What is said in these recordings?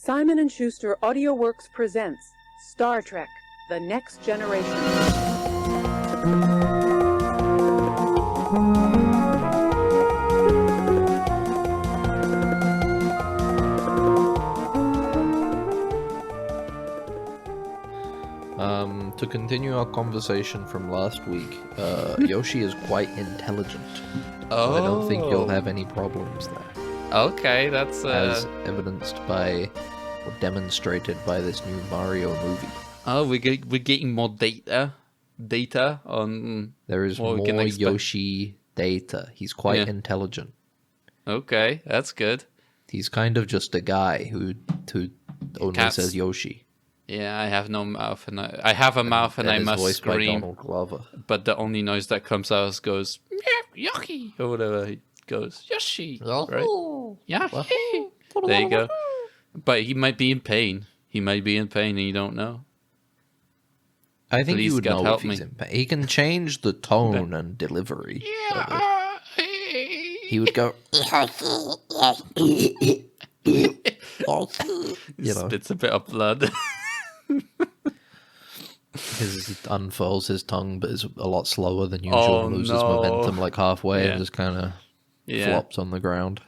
Simon & Schuster AudioWorks presents Star Trek: The Next Generation. To continue our conversation from last week, Yoshi is quite intelligent. So I don't think you'll have any problems there. Okay, that's as evidenced by or demonstrated by this new Mario movie. Oh, we're getting more data on. There is more Yoshi data. He's quite intelligent. Okay, that's good. He's kind of just a guy who only says Yoshi. Yeah, I have no mouth, and I have a mouth, and I must voiced scream. By Donald Glover. But the only noise that comes out goes Yoshi or whatever. He goes Yoshi, right? Yoshi. There you go. But he might be in pain. And you don't know. I think you would know if he's in pain. He can change the tone and delivery. Yeah. He would go. Spits a bit of blood. He unfurls his tongue, but is a lot slower than usual. And loses momentum like halfway and just kind of flops on the ground.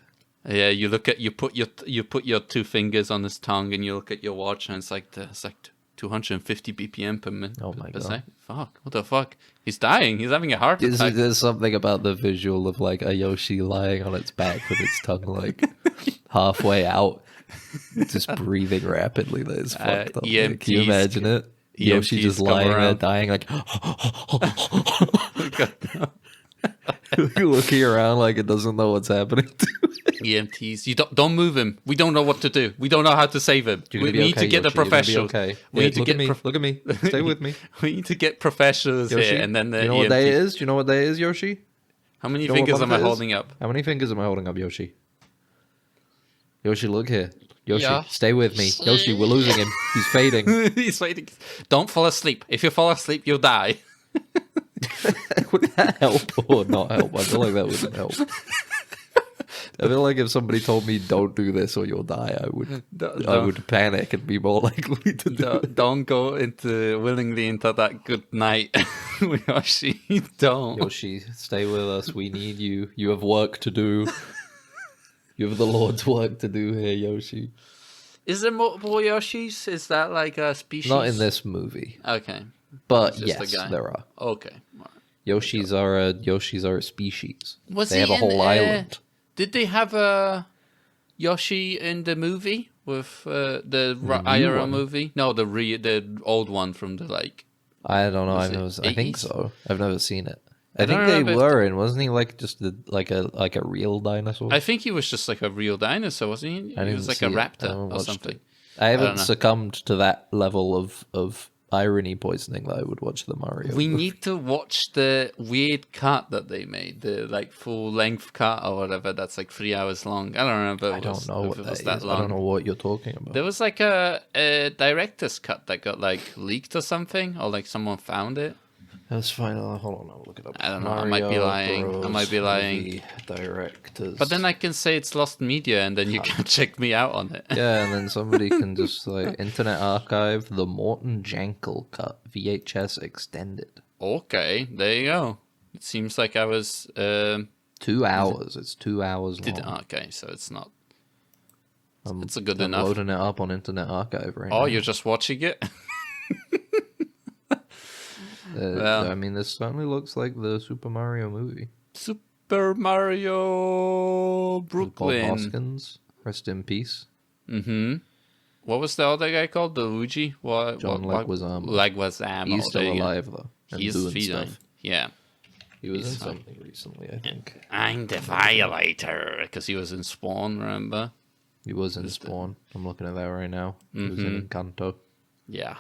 Yeah, you put your two fingers on his tongue, and you look at your watch, and it's like 250 BPM per minute. Oh my god! Fuck! What the fuck? He's dying. He's having a heart attack. There's something about the visual of like a Yoshi lying on its back with its tongue like halfway out, just breathing rapidly. That is fucked up. Can you imagine it? Yoshi just lying there dying like looking around like it doesn't know what's happening to it. EMTs, you don't move him. We don't know what to do. We don't know how to save him. We need to get the professionals. We need to get look at me. Stay with me. We need to get professionals Yoshi, here, and then the you know what day it is? Do you know what day it is, Yoshi? How many fingers am I holding up? How many fingers am I holding up, Yoshi? Yoshi, look here. Yoshi, stay with me. Yoshi, we're losing him. He's fading. He's fading. Don't fall asleep. If you fall asleep, you'll die. Would that help or not help? I feel like that wouldn't help. I feel like if somebody told me don't do this or you'll die, I would panic and be more likely to do it. Don't go willingly into that good night. Yoshi, don't. Yoshi, stay with us. We need you. You have work to do. You have the Lord's work to do here, Yoshi. Is there multiple Yoshis? Is that like a species? Not in this movie. Okay. But yes, there are. Okay. Right. Yoshis are a species. They have a whole island. Did they have a Yoshi in the movie with the IRL movie? No, the old one from the like. I don't know. I think so. I've never seen it. I think they were in. Wasn't he like just like a real dinosaur? I think he was just like a real dinosaur, wasn't he? He was like a raptor or something. I haven't succumbed to that level of irony poisoning that I would watch the Mario. We need to watch the weird cut that they made, the like full length cut or whatever. That's like 3 hours long. I don't remember. I don't know what that is. I don't know what you're talking about. There was like a director's cut that got like leaked or something, or like someone found it. That's fine. Hold on, I'll look it up. I don't know. I might be lying. Directors. But then I can say it's lost media, and then you can check me out on it. Yeah, and then somebody can just like Internet Archive, the Morton Jankel cut, VHS extended. Okay, there you go. It seems like I was 2 hours. It's 2 hours long. Okay, so it's not. It's a good enough. Loading it up on Internet Archive right now. Oh, you're just watching it. I mean, this certainly looks like the Super Mario movie. Super Mario Brooklyn. Bob Hoskins, rest in peace. Mm-hmm. What was the other guy called? The Luigi? John Leguizamo. Leguizamo. He's still alive, though. He's doing stuff. Yeah. He was in something recently, I think. I'm the Violator. Because he was in Spawn, remember? He was in Spawn. I'm looking at that right now. He was in Encanto. Yeah.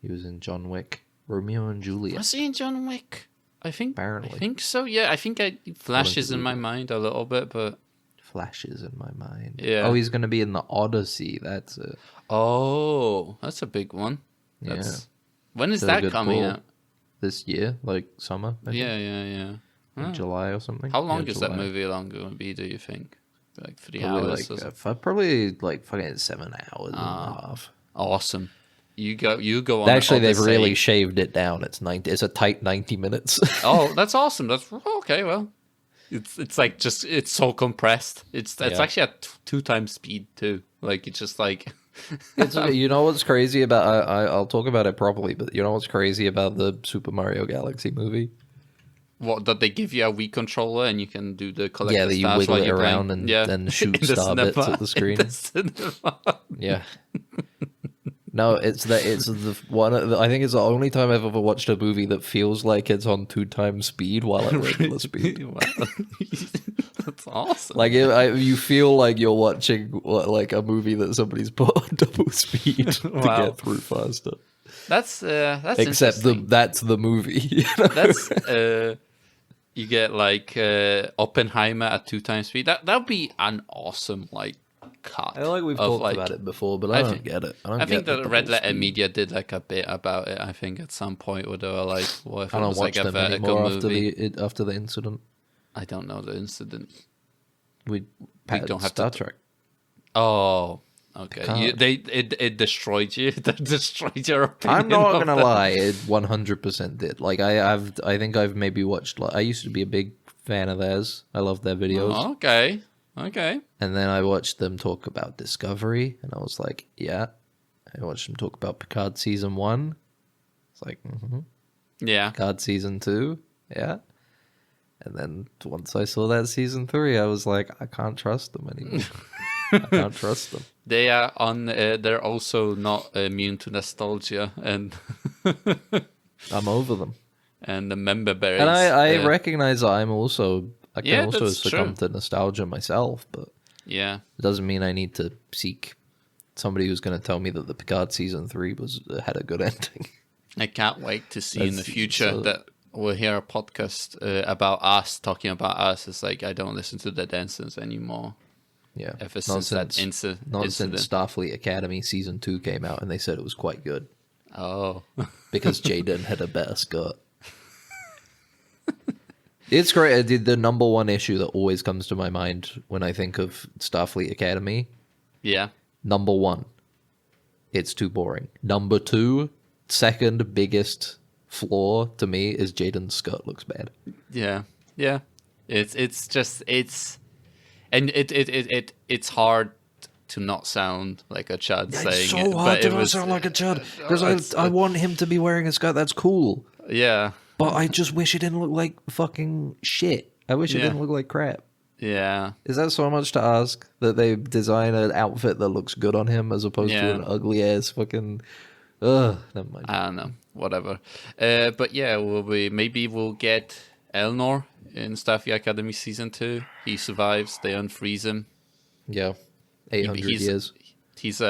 He was in John Wick. Romeo and Juliet. Was he in John Wick? Apparently. I think so, yeah. I think it flashes in my mind a little bit, but... Flashes in my mind. Yeah. Oh, he's going to be in the Odyssey. That's it. Oh, that's a big one. Yeah. When is that coming out? This year, like summer. Yeah. Like July or something. How long is that movie going to be, do you think? Like 3 hours. Probably like fucking 7 hours and a half. Awesome. You go on. Actually, they've really shaved it down. It's a tight 90 minutes. Oh, that's awesome. That's okay. Well, it's like just it's so compressed. It's actually at 2 times speed too. Like it's just like. You know what's crazy about? I'll talk about it properly, but you know what's crazy about the Super Mario Galaxy movie? What, that they give you a Wii controller and you can do the collector that you wiggle it around and then shoot star bits at the screen. Yeah. No, it's the one. I think it's the only time I've ever watched a movie that feels like it's on 2 times speed while at regular speed. That's awesome. Like you feel like you're watching like a movie that somebody's put on double speed to get through faster. That's except that's the movie. You know? That's you get like Oppenheimer at 2 times speed. That'd be an awesome like cut. I feel like we've talked about it before, but I don't get it. I think that Red Letter Media did like a bit about it. I think at some point where they were like, "What if it was like a vertical movie?" After the incident, I don't know the incident. We don't have Star Trek. Oh, okay. It destroyed you. That destroyed your opinion. I'm not gonna lie, it 100% did. Like I think I've maybe watched. Like, I used to be a big fan of theirs. I loved their videos. Oh, okay. And then I watched them talk about Discovery, and I was like, yeah. I watched them talk about Picard season 1. It's like, yeah. Picard season 2, yeah. And then once I saw that season 3, I was like, I can't trust them anymore. I can't trust them. They are on. They're also not immune to nostalgia, and I'm over them. And the member berries. And I recognize I can also succumb to nostalgia myself, but yeah, it doesn't mean I need to seek somebody who's going to tell me that the Picard season 3 had a good ending. I can't wait to see in the future that we'll hear a podcast about us talking about us. It's like I don't listen to the Ensigns anymore. Yeah, ever since that incident. Since Starfleet Academy season 2 came out, and they said it was quite good. Oh, because Jaden had a better skirt. It's great. The number one issue that always comes to my mind when I think of Starfleet Academy. Yeah. Number 1, it's too boring. Number 2, second biggest flaw to me is Jaden's skirt looks bad. Yeah. It's hard to not sound like a Chud saying it. It's so hard to not sound like a Chud because I want him to be wearing a skirt that's cool. Yeah. But I just wish it didn't look like fucking shit. I wish it didn't look like crap. Yeah. Is that so much to ask that they design an outfit that looks good on him as opposed to an ugly ass fucking... Ugh, never mind. I don't know. Whatever. But yeah, maybe we'll get Elnor in Starfleet Academy season 2. He survives. They unfreeze him. Yeah. 800 years. He's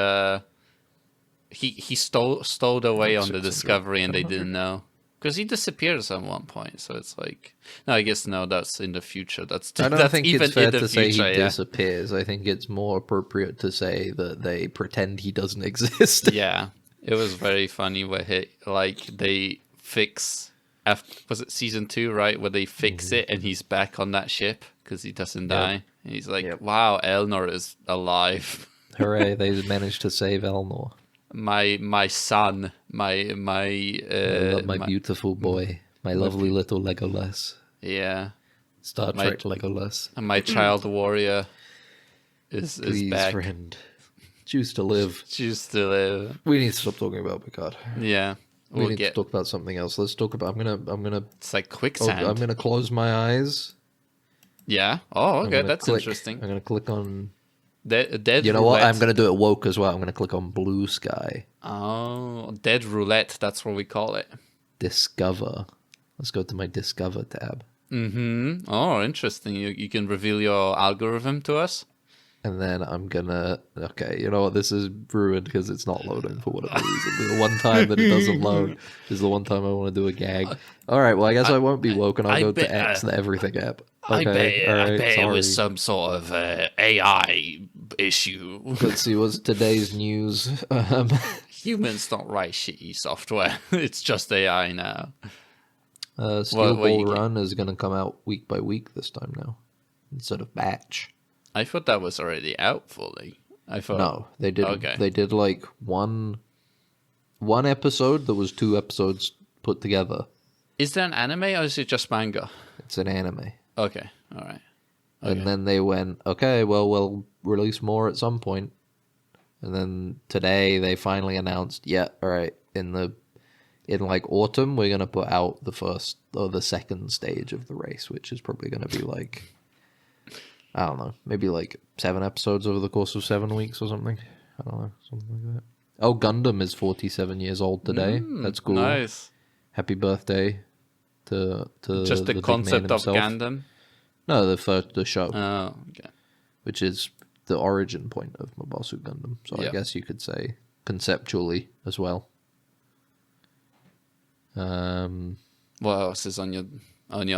he stowed away on the Discovery and they didn't know. Because he disappears at one point, so it's like... No, I guess that's in the future. I don't think it's fair to say he disappears. I think it's more appropriate to say that they pretend he doesn't exist. Yeah, it was very funny where they fix... was it season 2, right? Where they fix it and he's back on that ship because he doesn't die. And he's like, wow, Elnor is alive. Hooray, they managed to save Elnor. My son, my beautiful boy, my lovely little Legolas. Yeah, Star Trek Legolas. And my child warrior is back. Friend, choose to live. Choose to live. We need to stop talking about Picard. Yeah, we need to talk about something else. Let's talk about. I'm gonna. It's like quicksand. I'm gonna close my eyes. Yeah. Oh, okay. That's interesting. I'm gonna click on. Dead you know roulette. what? I'm going to do it woke as well. I'm going to click on blue sky. Oh, dead roulette. That's what we call it. Discover. Let's go to my Discover tab. Mm-hmm. Oh, interesting. You can reveal your algorithm to us. And then I'm going to... Okay, you know what? This is ruined because it's not loading for whatever reason. The one time that it doesn't load is the one time I want to do a gag. All right, well, I guess I won't be woke and I'll go to X, the everything app. Okay, I bet it was some sort of AI issue. Let's see, what's today's news? Humans don't write shitty software. It's just AI now. Steel Ball Run is going to come out week by week this time now, instead of batch. I thought that was already out fully. I thought No, they did. Okay. They did like one episode that was 2 episodes put together. Is that an anime or is it just manga? It's an anime. Okay, all right. Okay. And then they went, okay, well, we'll release more at some point. And then today they finally announced, yeah, all right, in like autumn, we're going to put out the first or the second stage of the race, which is probably going to be like, I don't know, maybe like 7 episodes over the course of 7 weeks or something. I don't know, something like that. Oh, Gundam is 47 years old today. That's cool. Nice. Happy birthday to Just the big concept man of himself. Gundam? No, the show. Oh, okay. Which is the origin point of Mabasu Gundam. So I guess you could say conceptually as well. What else is on your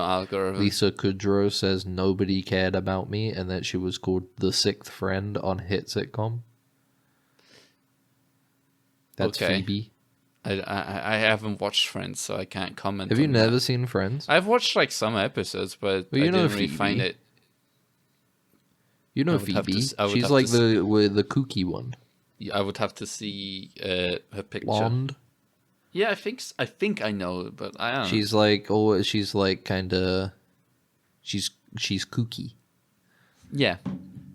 algorithm? Lisa Kudrow says nobody cared about me and that she was called the 6th friend on hit sitcom. That's Okay. Phoebe. I haven't watched Friends, so I can't comment. Have you on never that. seen Friends? I've watched like some episodes, but Well, I you know didn't really find Phoebe. it. You know I would have to Phoebe. s- I would She's have like to the kooky one. I would have to see her picture. Blonde. Yeah, I think I know, but I don't know. She's like kind of she's kooky. Yeah,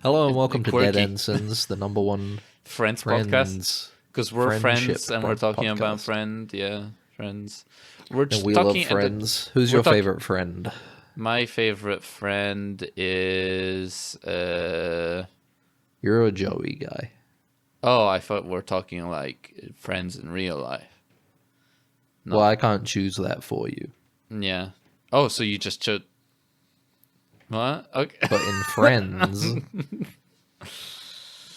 Hello and welcome to Dead quirky. Ensigns, the number one Friends podcast. Friends. Because we're Friendship friends and we're talking about podcast. friends. We're And just we love talking. friends. Who's your favorite friend? My favorite friend is. You're a Joey guy. Oh, I thought we're talking like friends in real life. No. Well, I can't choose that for you. Yeah. Oh, so you just chose. What? Okay. But in Friends,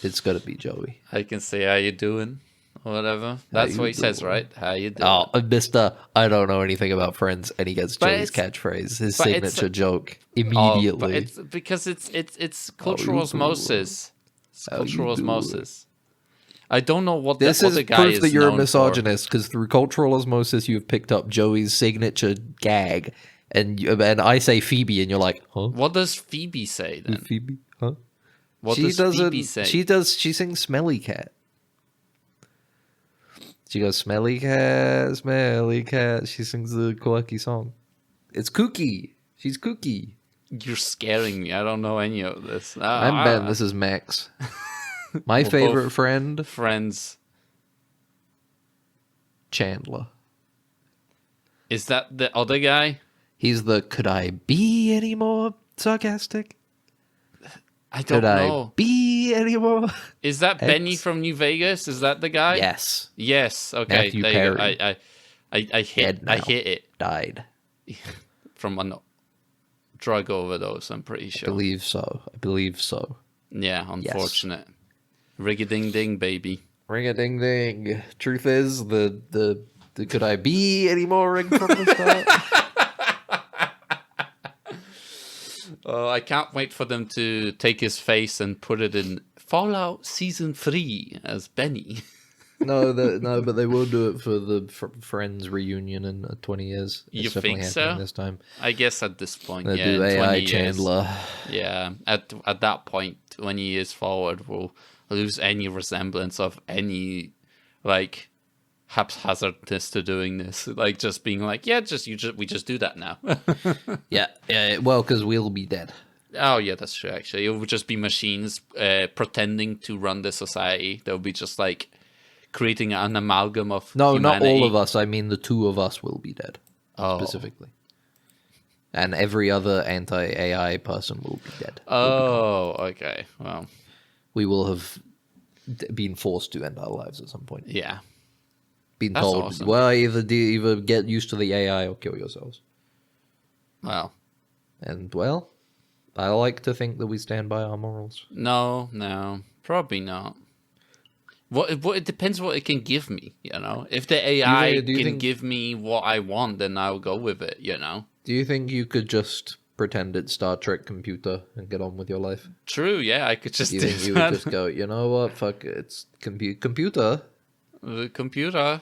it's got to be Joey. I can say how you doing, or whatever. That's you what he says, doing? right? How you doing? Oh, Mister, I don't know anything about Friends, and he gets But Joey's it's- catchphrase, his but it's- signature joke, Oh, immediately. but it's because it's cultural you osmosis. It's How cultural you osmosis. I don't know what This the is other guy proof is that you're a known for. misogynist, because through cultural osmosis, you've picked up Joey's signature gag, and I say Phoebe, and you're like, huh? What does Phoebe say then? Phoebe, huh? What She does Phoebe doesn't. say? She sings "Smelly Cat." She goes, "Smelly cat, smelly cat." She sings the quirky song. It's kooky. She's kooky. You're scaring me. I don't know any of this. I'm Ben. This is Max. My favorite both friend, friends. Chandler. Is that the other guy? He's the "Could I be any more sarcastic? I don't Could I know. be any more?" Is that Benny from New Vegas? Is that the guy? Yes. Yes. Okay. Matthew there you go. Perry. I hit. Dead I now. hit it Died. from a drug overdose. I'm pretty I sure. believe so. Yeah. Unfortunate. Rig-a-ding-ding, baby. Ring a ding ding. Truth is, the "Could I be any more" ring from the start. Oh, I can't wait for them to take his face and put it in Fallout Season 3 as Benny. No, but they will do it for the Friends reunion in 20 years. It's You definitely think happening so? This time. I guess at this point, They yeah. do in 20 AI years. Chandler. Yeah, at that point, 20 years forward, we'll lose any resemblance of any, like, haphazardness to doing this. Like, just being like, yeah, we just do that now. Yeah. Well, because we'll be dead. Oh, yeah, that's true, actually. It would just be machines pretending to run the society. They'll be just, like, creating an amalgam of No, humanity. not all of us. I mean, the 2 of us will be dead. Oh. Specifically. And every other anti-AI person will be dead. Oh, okay. Well, We will have been forced to end our lives at some point. yeah. Been That's told, awesome. well, either get used to the AI or kill yourselves. Well, And, well, I like to think that we stand by our morals. no, probably not. It depends what it can give me, you know? If the AI do you can think- give me what I want, then I'll go with it, you know? Do you think you could just pretend it's Star Trek computer and get on with your life? True, yeah, I could just Do you do think you would that. just go, you know what, fuck it, it's computer. The computer.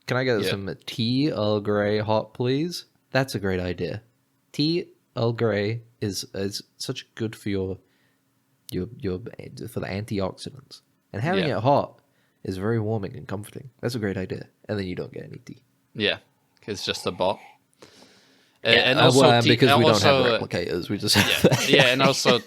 Can I get Yeah. some tea Earl Grey hot, please? That's a great idea. Tea Earl Grey is such good for your your for the antioxidants. And having it hot is very warming and comforting. That's a great idea. And then you don't get any tea. Yeah, it's just a bot. And also because we don't have replicators, we just have and also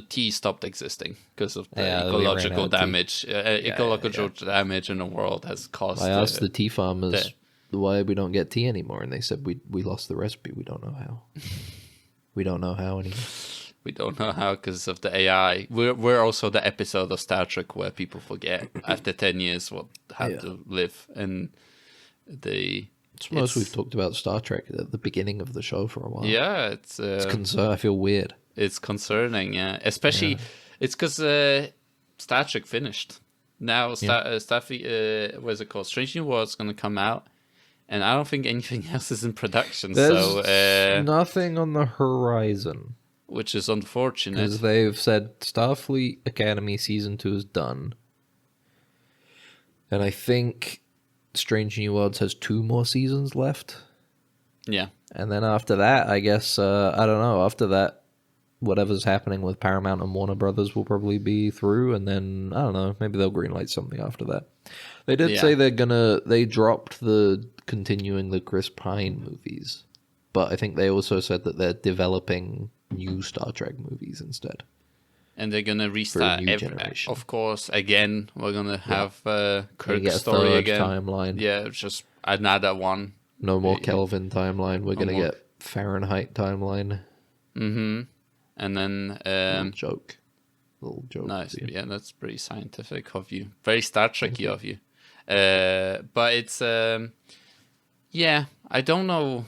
tea stopped existing because of the ecological damage. Ecological damage in the world has caused. I asked the tea farmers why we don't get tea anymore, and they said we lost the recipe. We don't know how. We don't know how anymore. We don't know how because of the AI. We're also the episode of Star Trek where people forget after 10 years how to live, and we've talked about Star Trek at the beginning of the show for a while. Yeah, it's I feel weird. It's concerning, yeah. Especially, it's because Star Trek finished. Now, what's it called? Strange New World's going to come out, and I don't think anything else is in production. There's nothing on the horizon. Which is unfortunate. Because they've said Starfleet Academy Season 2 is done. And I think Strange New Worlds has 2 more seasons left. Yeah. And then after that, I guess, I don't know, after that, whatever's happening with Paramount and Warner Brothers will probably be through, and then, I don't know, maybe they'll greenlight something after that. They did say they dropped continuing the Chris Pine movies, but I think they also said that they're developing new Star Trek movies instead. And they're going to restart of course, again, we're going to have Kirk's story again. Timeline. Yeah, just another one. No more Kelvin timeline. We're going to get Fahrenheit timeline. Mm-hmm. And then... little joke. Nice. Yeah, that's pretty scientific of you. Very Star Trek-y of you. But it's... I don't know...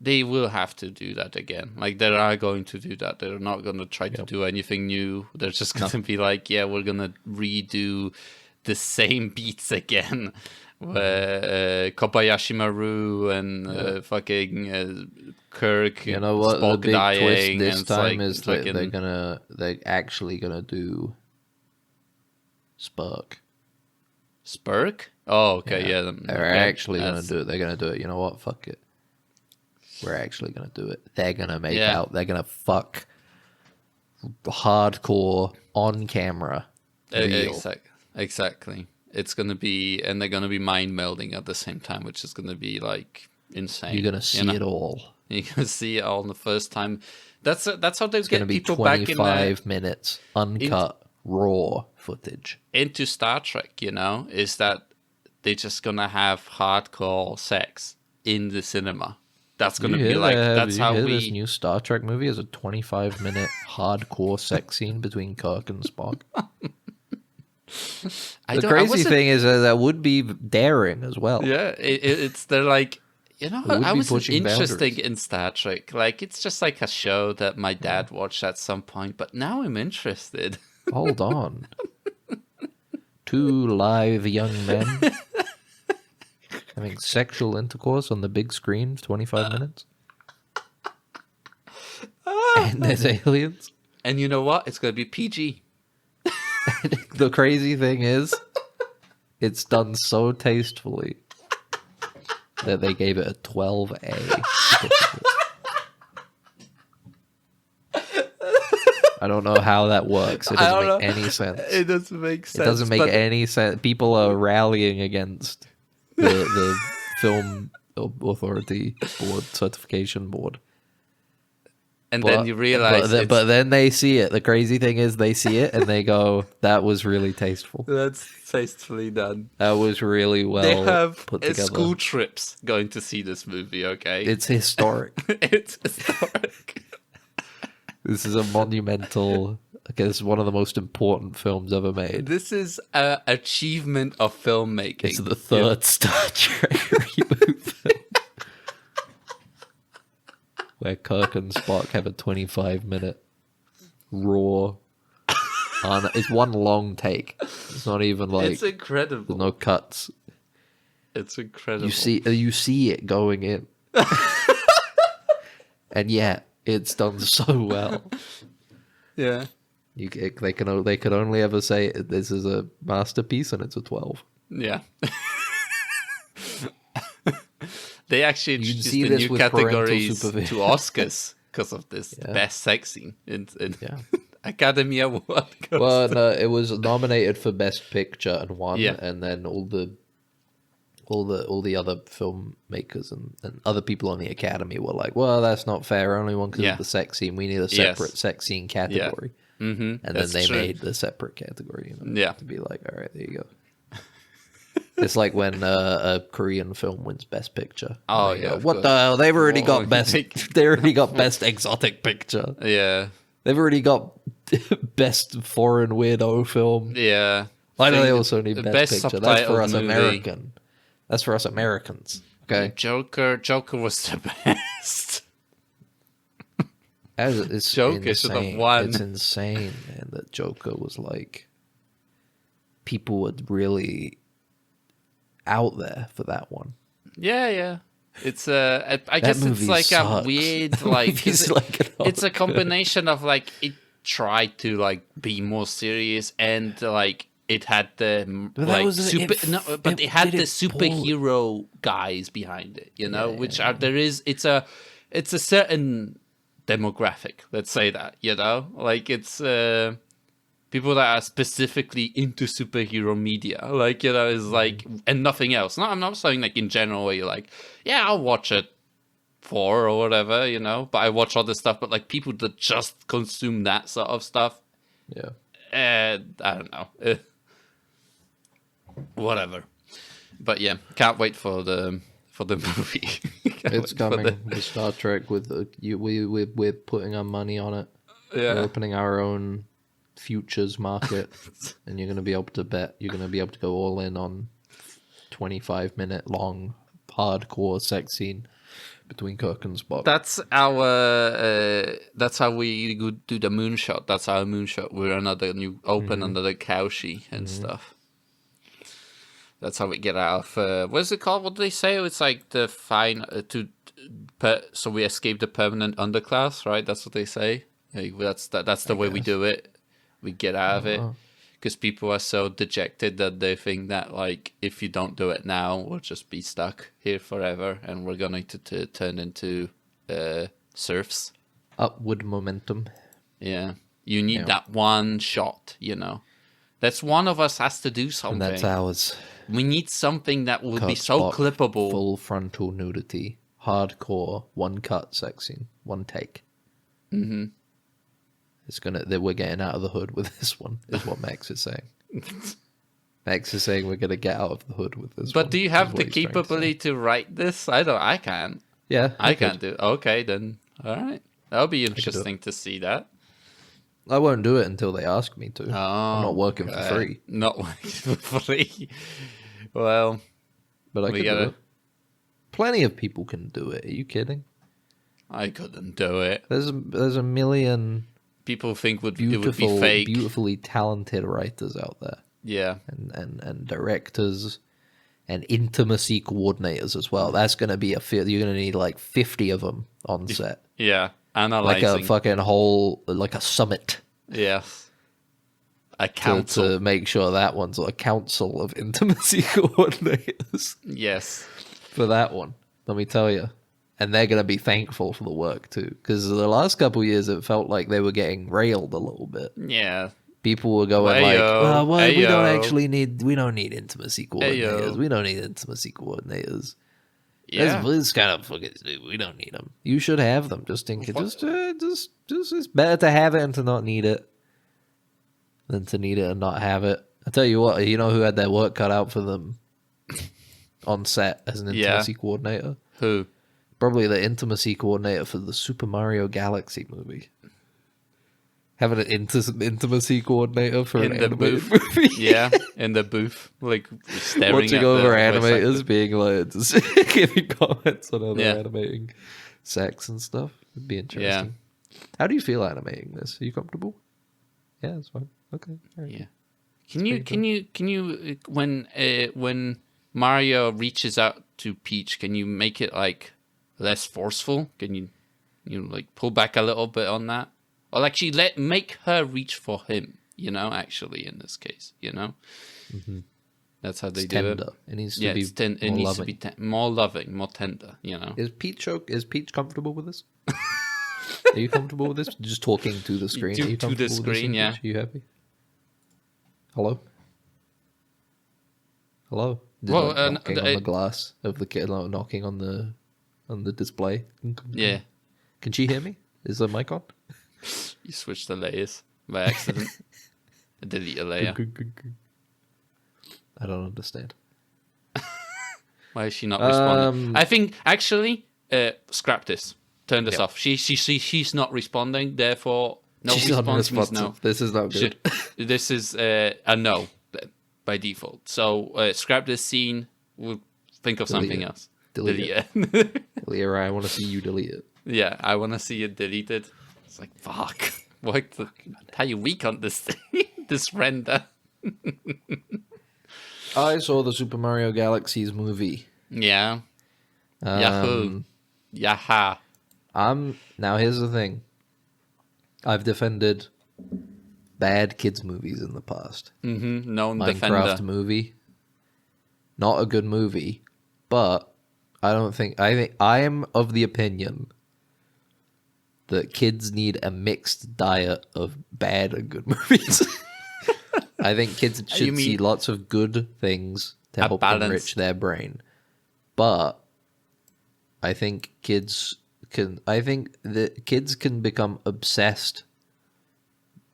They will have to do that again. Like, they are going to do that. They're not going to try to do anything new. They're just going to be like, we're going to redo the same beats again. Kobayashi Maru and fucking Kirk. You know what? Spock the big dying, twist this time is that they're actually gonna do Spurk. Spurk? Oh, okay, yeah. They're actually gonna do it. They're gonna do it. You know what? Fuck it. We're actually gonna do it. They're gonna make out. They're gonna fuck hardcore on camera. Exactly. It's gonna be, and they're gonna be mind melding at the same time, which is gonna be like insane. You're gonna see it all. You're gonna see it all in the first time. That's how they get people 25 back in 25 minutes uncut raw footage into Star Trek. Is that they're just gonna have hardcore sex in the cinema. That's gonna be like that's how this new Star Trek movie is a 25-minute hardcore sex scene between Kirk and Spock. The crazy thing is that would be daring as well. Yeah, they're like, I was interested in Star Trek. Like, it's just like a show that my dad watched at some point, but now I'm interested. Hold on. 2 live young men having sexual intercourse on the big screen for 25 minutes. And there's aliens. And you know what? It's going to be PG. The crazy thing is, it's done so tastefully that they gave it a 12A. I don't know how that works. It doesn't make any sense. It doesn't make sense. It doesn't make any sense. People are rallying against the Film Authority Board, Certification Board. And then you realize... But then they see it. The crazy thing is they see it and they go, that was really tasteful. That's tastefully done. That was really well they have put together. School trips going to see this movie, okay? It's historic. It's historic. This is a monumental... I guess one of the most important films ever made. This is an achievement of filmmaking. It's the third Star Trek reboot film. Where Kirk and Spock have a 25-minute raw... it's one long take. It's not even like... It's incredible. There's no cuts. It's incredible. You see it going in. And yet, it's done so well. Yeah. They could only ever say this is a masterpiece and it's a 12. Yeah. They actually introduced the new categories to Oscars. because of this best sex scene in Academy Award. Well, no, it was nominated for Best Picture and won, and then all the other filmmakers and other people on the Academy were like, well, that's not fair. Only one because of the sex scene. We need a separate sex scene category. Yeah. And then they made the separate category. To be like, all right, there you go. It's like when a Korean film wins Best Picture. Oh yeah, what the hell? They've already got best. They already got Best Exotic Picture. Yeah, they've already got Best Foreign Weirdo Film. Yeah, I know they also need Best Picture. That's for us American. That's for us Americans. Okay. Joker was the best. It's Joker should have won. It's insane, man. That Joker was like, people were really out there for that one. Yeah. It's I guess it's like sucks. A weird like it's a combination of like it tried to like be more serious and like it had the it had the superhero guys behind it, you know, which are it's a certain demographic, let's say that, you know, like it's people that are specifically into superhero media, like, you know, is like, and nothing else. No, I'm not saying like in general where you're like, yeah, I'll watch it for or whatever, you know, but I watch other stuff, but like people that just consume that sort of stuff. Yeah. I don't know. Whatever. But yeah, can't wait for the movie. It's coming. The Star Trek with we're putting our money on it. Yeah. We're opening our own futures market, and you're going to be able to bet. You're going to be able to go all in on 25-minute long hardcore sex scene between Kirk and Spock. That's how we do the moonshot. That's our moonshot. We're under the Kaushi and stuff. That's how we get out of what is it called? What do they say? It's like the fine so we escape the permanent underclass, right? That's what they say. Like, that's the way we do it. We get out of it because people are so dejected that they think that like if you don't do it now, we'll just be stuck here forever, and we're going to turn into serfs. Upward momentum. Yeah, you need that one shot. You know, that's one of us has to do something. And that's ours. We need something that will be so clippable. Full frontal nudity, hardcore, one cut sex scene, one take. Mm-hmm. We're getting out of the hood with this one, is what Max is saying. Max is saying we're gonna get out of the hood with this one. But do you have the capability to write this? I can't. Yeah. I can't do it. Okay, then. All right. That'll be interesting to see that. I won't do it until they ask me to. I'm not working for free. Not working for free. Well, but I could do it. Plenty of people can do it. Are you kidding? I couldn't do it. There's a million people think it would be fake. Beautifully talented writers out there. Yeah, and directors and intimacy coordinators as well. That's going to be you're going to need like 50 of them on set. Yeah, analyzing. Like a fucking whole, like a summit. Yes. A council. To make sure that one's a council of intimacy coordinators. Yes. For that one, let me tell you. And they're going to be thankful for the work too. Because the last couple of years, it felt like they were getting railed a little bit. Yeah. People were going we don't need intimacy coordinators. We don't need intimacy coordinators. Yeah. It's kind of fucking stupid. We don't need them. You should have them. Just it's better to have it and to not need it than to need it and not have it. I tell you what, you know who had their work cut out for them on set as an intimacy coordinator? Who? Probably the intimacy coordinator for the Super Mario Galaxy movie. Having an intimacy coordinator for an animated movie. Yeah, in the booth, like staring watching at over animators being like, just giving comments on how they're animating sex and stuff. It'd be interesting. Yeah. How do you feel animating this? Are you comfortable? Yeah, that's fine. Okay. Right. Yeah. Can you when Mario reaches out to Peach, can you make it like less forceful? Can you like pull back a little bit on that? Or actually make her reach for him, you know, actually in this case, you know? Mm-hmm. That's how they do tender. It needs to be more loving, more tender, you know? Is Peach comfortable with this? Are you comfortable with this? Just talking to the screen. Are you to the screen, yeah. Are you happy? Hello? Hello? Well, knocking on the glass of the kid, knocking on the display. Yeah. Can she hear me? Is the mic on? You switched the layers by accident. Delete a layer. I don't understand. Why is she not responding? I think actually, scrap this. Turn this off. She's not responding. Therefore, no response means no. This is not good. This is a no by default. So scrap this scene. We'll think of something else. Delete it. Leah, I want to see you delete it. Yeah, I want to see it deleted. It's like, fuck. What? How you weak on this thing? This render. I saw the Super Mario Galaxies movie. Yeah. Yahoo. Yaha. Now here's the thing. I've defended bad kids movies in the past. Known Minecraft defender. movie. Not a good movie, but I think I am of the opinion that kids need a mixed diet of bad and good movies. I think kids should see lots of good things to help them enrich their brain. But I think that kids can become obsessed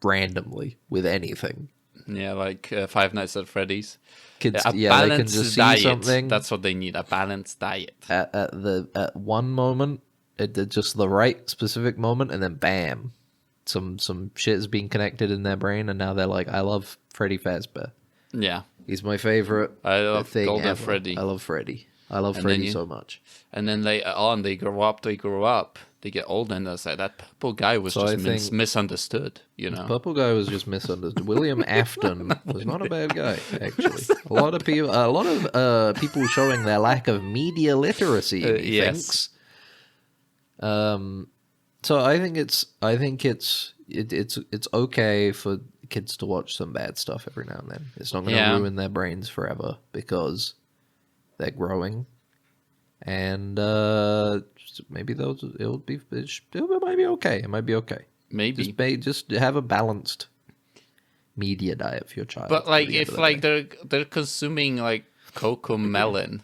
randomly with anything. Yeah, like Five Nights at Freddy's. Kids, they can just see something. That's what they need, a balanced diet. At one moment, at just the right specific moment, and then bam, some shit is being connected in their brain, and now they're like, I love Freddy Fazbear. Yeah. He's my favorite thing Golden ever. Freddy. I love Freddy. I love Freddy so much. And then later on, they grow up, they get older, and they're like, that purple guy was misunderstood, you know? Purple guy was just misunderstood. William Afton was not a bad guy, actually. A lot of people showing their lack of media literacy, he thinks. So I think it's okay for kids to watch some bad stuff every now and then. It's not going to ruin their brains forever because they're growing, and maybe it might be okay. It might be okay. Maybe just have a balanced media diet for your child. But like, if like they're consuming like Cocoa Melon,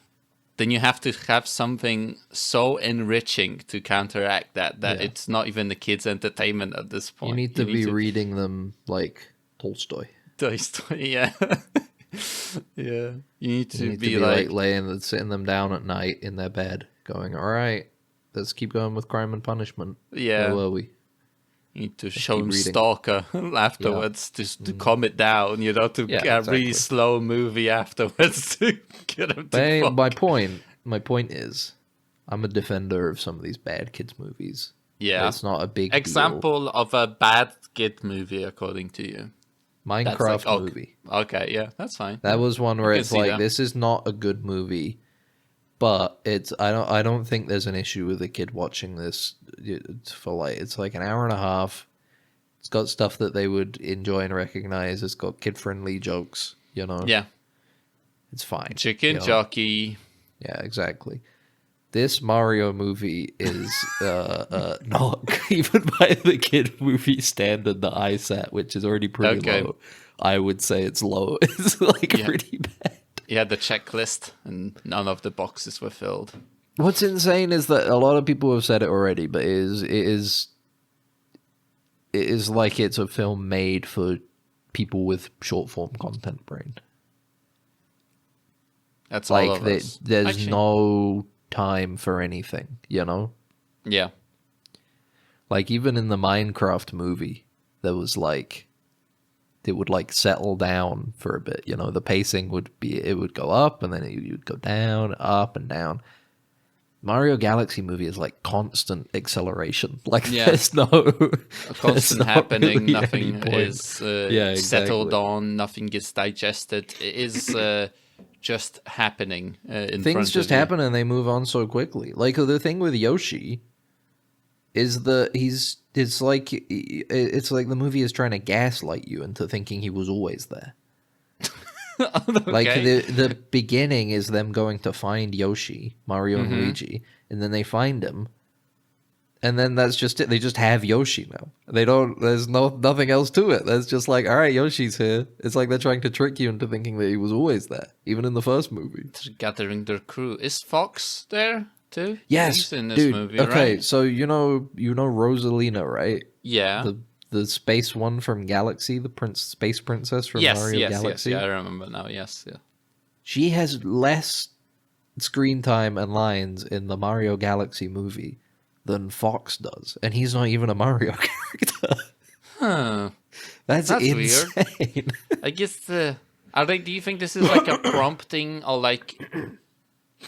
then you have to have something so enriching to counteract that it's not even the kids' entertainment at this point. You need to be reading them like Tolstoy. Yeah. Yeah. You need to be like sitting them down at night in their bed, going, all right, let's keep going with Crime and Punishment. Yeah. Where were we? You need to show them Stalker afterwards to calm it down, you know, to get a really slow movie afterwards to get them to my point is, I'm a defender of some of these bad kids movies. Yeah. It's not a big example deal. of a bad kid movie, according to you. Minecraft movie. Okay, yeah, that's fine. That was one where it's like, this is not a good movie, but I don't think there's an issue with a kid watching this for like, it's like an hour and a half. It's got stuff that they would enjoy and recognize. It's got kid-friendly jokes, you know? Yeah. It's fine. Chicken jockey. Yeah, exactly. This Mario movie is not even by the kid movie standard that I set, which is already pretty low. I would say it's low. It's like pretty bad. You had the checklist, and none of the boxes were filled. What's insane is that a lot of people have said it already, but it is like it's a film made for people with short form content brain. That's like all of us. There's no time for anything, you know? Yeah. Like, even in the Minecraft movie, there was like, it would like settle down for a bit, you know? The pacing would go up, and then it would go down, up and down. Mario Galaxy movie is like constant acceleration. Like, there's no constant happening. Really, nothing is settled on. Nothing gets digested. It is just happening. Things just happen and they move on so quickly. Like, the thing with Yoshi is it's like the movie is trying to gaslight you into thinking he was always there. Okay. Like, the beginning is them going to find Yoshi, Mario and Luigi, and then they find him, And then that's just it. They just have Yoshi now. There's nothing else to it. There's just like, all right, Yoshi's here. It's like they're trying to trick you into thinking that he was always there, even in the first movie. Gathering their crew. Is Fox there too? Yes, he's in this dude. movie, Okay, right? so you know Rosalina, right? Yeah. The space one from Galaxy, the space princess from Mario Galaxy. Yes, yeah, I remember now. Yes, yeah. She has less screen time and lines in the Mario Galaxy movie than Fox does, and he's not even a Mario character. Huh. That's insane. Weird. I guess do you think this is like a prompting or like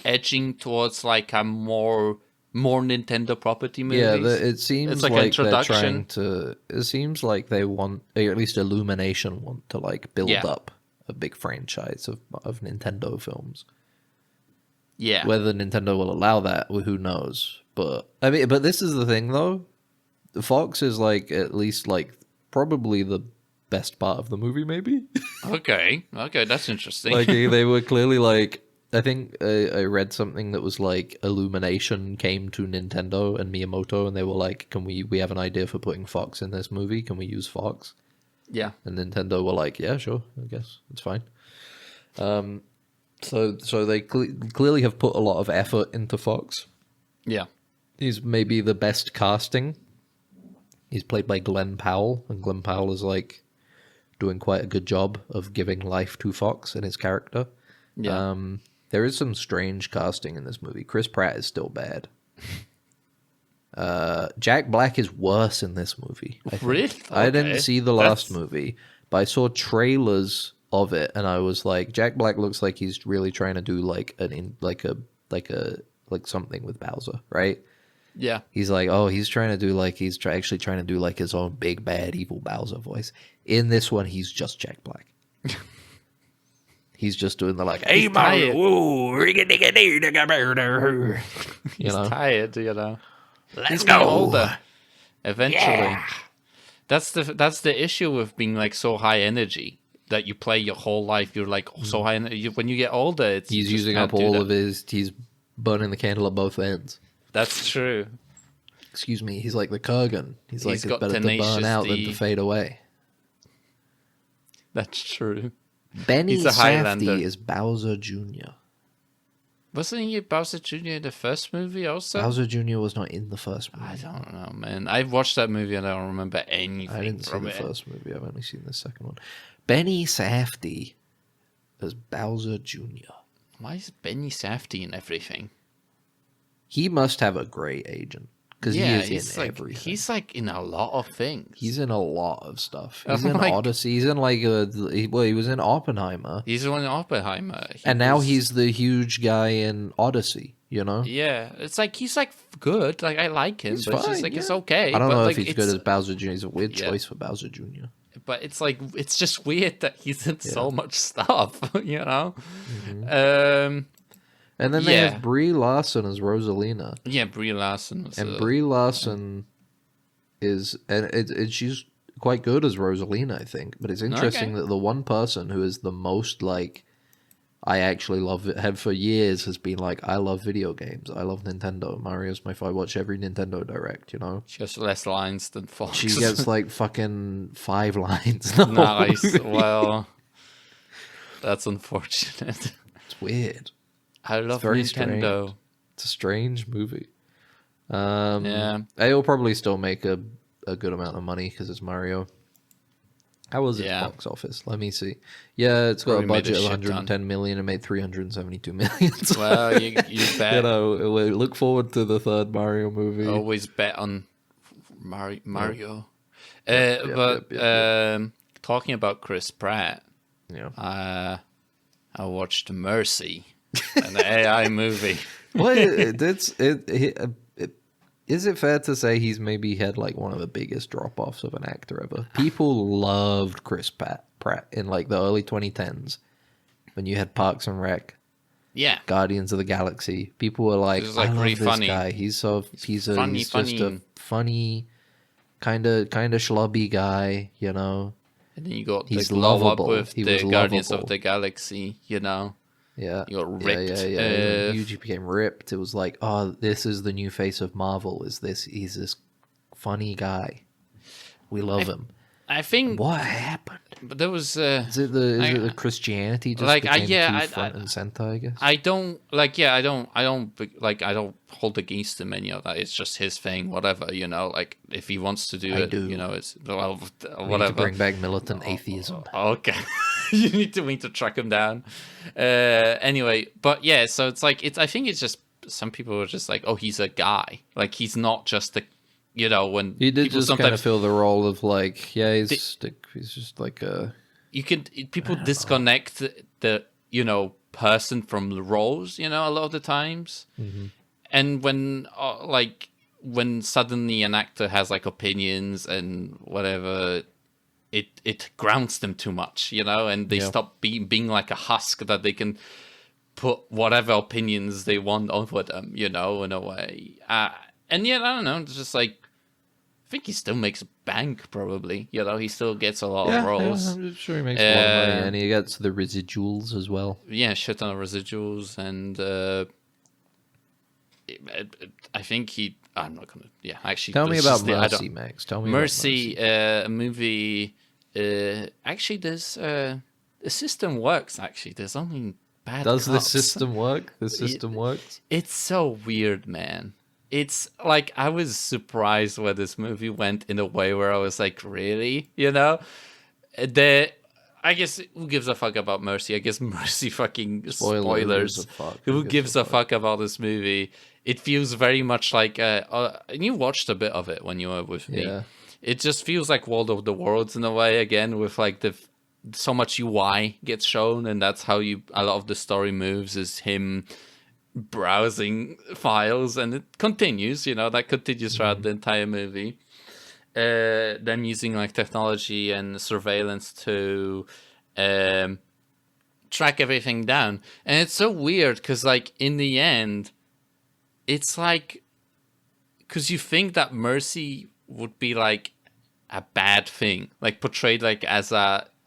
edging towards like a more Nintendo property movies? Yeah, it seems it's like like introduction. They're trying to. It seems like they want, or at least Illumination want to like build up a big franchise of Nintendo films. Yeah. Whether Nintendo will allow that, who knows? But I mean, but this is the thing though. Fox is like at least like probably the best part of the movie, maybe. Okay, that's interesting. Like they were clearly like. I think I read something that was like Illumination came to Nintendo and Miyamoto and they were like, "Can we have an idea for putting Fox in this movie? Can we use Fox?" Yeah. And Nintendo were like, "Yeah, sure, I guess it's fine." So they clearly have put a lot of effort into Fox. Yeah. He's maybe the best casting. He's played by Glenn Powell, and Glenn Powell is like doing quite a good job of giving life to Fox and his character. Yeah. There is some strange casting in this movie. Chris Pratt is still bad. Jack Black is worse in this movie. I think. Really? Okay. I didn't see the last movie, but I saw trailers of it, and I was like, Jack Black looks like he's really trying to do like something with Bowser, right? Yeah. He's like, oh, he's trying to do like actually trying to do like his own big bad evil Bowser voice. In this one, he's just Jack Black. He's just doing the like, hey Mario, whoa, He's tired, you know. Let's go. Older. Eventually. Yeah. That's the issue with being like so high energy that you play your whole life. You're like so high energy. When you get older, he's using up all of his. He's burning the candle at both ends. That's true. Excuse me. He's like the Kurgan. He's like, it's better to burn out than to fade away. That's true. Benny Safdie is Bowser Jr. Wasn't he Bowser Jr. in the first movie also? Bowser Jr. was not in the first movie. I don't know, man. I've watched that movie and I don't remember anything. I didn't see the first movie. I've only seen the second one. Benny Safdie as Bowser Jr. Why is Benny Safdie in everything? He must have a great agent. Because he is in everything. He's like in a lot of things. He's in a lot of stuff. He's in Odyssey. He's in like he was in Oppenheimer. He's in Oppenheimer. Now he's the huge guy in Odyssey. You know? Yeah, it's like he's like good. Like I like him, but it's just like it's okay. I don't know like, if he's good as Bowser Jr. He's a weird choice for Bowser Jr. But it's like it's just weird that he's in so much stuff. You know? Mm-hmm. And then they have Brie Larson as Rosalina. Yeah, Brie Larson. Brie Larson is, and she's quite good as Rosalina, I think. But it's interesting that the one person who is the most like, I actually love it, have for years, has been like, I love video games. I love Nintendo. Mario's my favorite. I watch every Nintendo Direct, you know? She has less lines than Fox. She gets like fucking 5 lines. Nice. Well, that's unfortunate. It's weird. I love Nintendo. Strange. It's a strange movie. It'll probably still make a good amount of money because it's Mario. How was its box office? Let me see. Yeah, it's got a budget of 110 million and made 372 million. Well, you bet. You know, look forward to the third Mario movie. Always bet on Mario. Talking about Chris Pratt, I watched Mercy. An AI movie. Well, is it fair to say he's maybe had like one of the biggest drop-offs of an actor ever? People loved Chris Pratt in like the early 2010s when you had Parks and Rec, Guardians of the Galaxy. People were like, I love really this funny guy. He's just a funny, kind of schlubby guy, you know. And then you got he's the love up lovable. with the Guardians of the Galaxy, you know. Yeah. He got ripped. When Yuji became ripped, it was like, oh, this is the new face of Marvel. He's this funny guy. We love him. I think what happened? But there was is it the Christianity just became too front and center? I guess I don't hold against him any of that. It's just his thing, whatever, Like if he wants to do it, it's whatever. We need to bring back militant atheism. Okay, you need to track him down. Anyway, but yeah, so it's like I think it's just some people are just like, oh, he's a guy. Like he's not just a. When he did just kind of fill the role of like, he's just like a. People disconnect the person from the roles, a lot of the times, and when suddenly an actor has like opinions and whatever, it grounds them too much, and they stop being like a husk that they can put whatever opinions they want over them, in a way. And yet I don't know, it's just like. I think he still makes bank, probably. He still gets a lot of roles. Yeah, I'm sure he makes a lot of money, and he gets the residuals as well. Yeah, shit ton of residuals, and I think he. I'm not gonna. Yeah, actually. Tell me about Mercy, Max. Tell me Mercy. about Mercy. A movie. Actually, there's the system works. Actually, there's only bad. Does cuts. the system work? The system works. It's so weird, man. It's like I was surprised where this movie went in a way where I was like, really? I guess who gives a fuck about Mercy? I guess Mercy fucking spoilers. Who gives a fuck about this movie? It feels very much like and you watched a bit of it when you were with me. Yeah. It just feels like World of the Worlds in a way again, with like so much UI gets shown, and that's how a lot of the story moves is him browsing files, and it continues, that continues throughout the entire movie. Them using like technology and surveillance to track everything down, and it's so weird because like in the end it's like, because you think that Mercy would be like a bad thing, like portrayed like as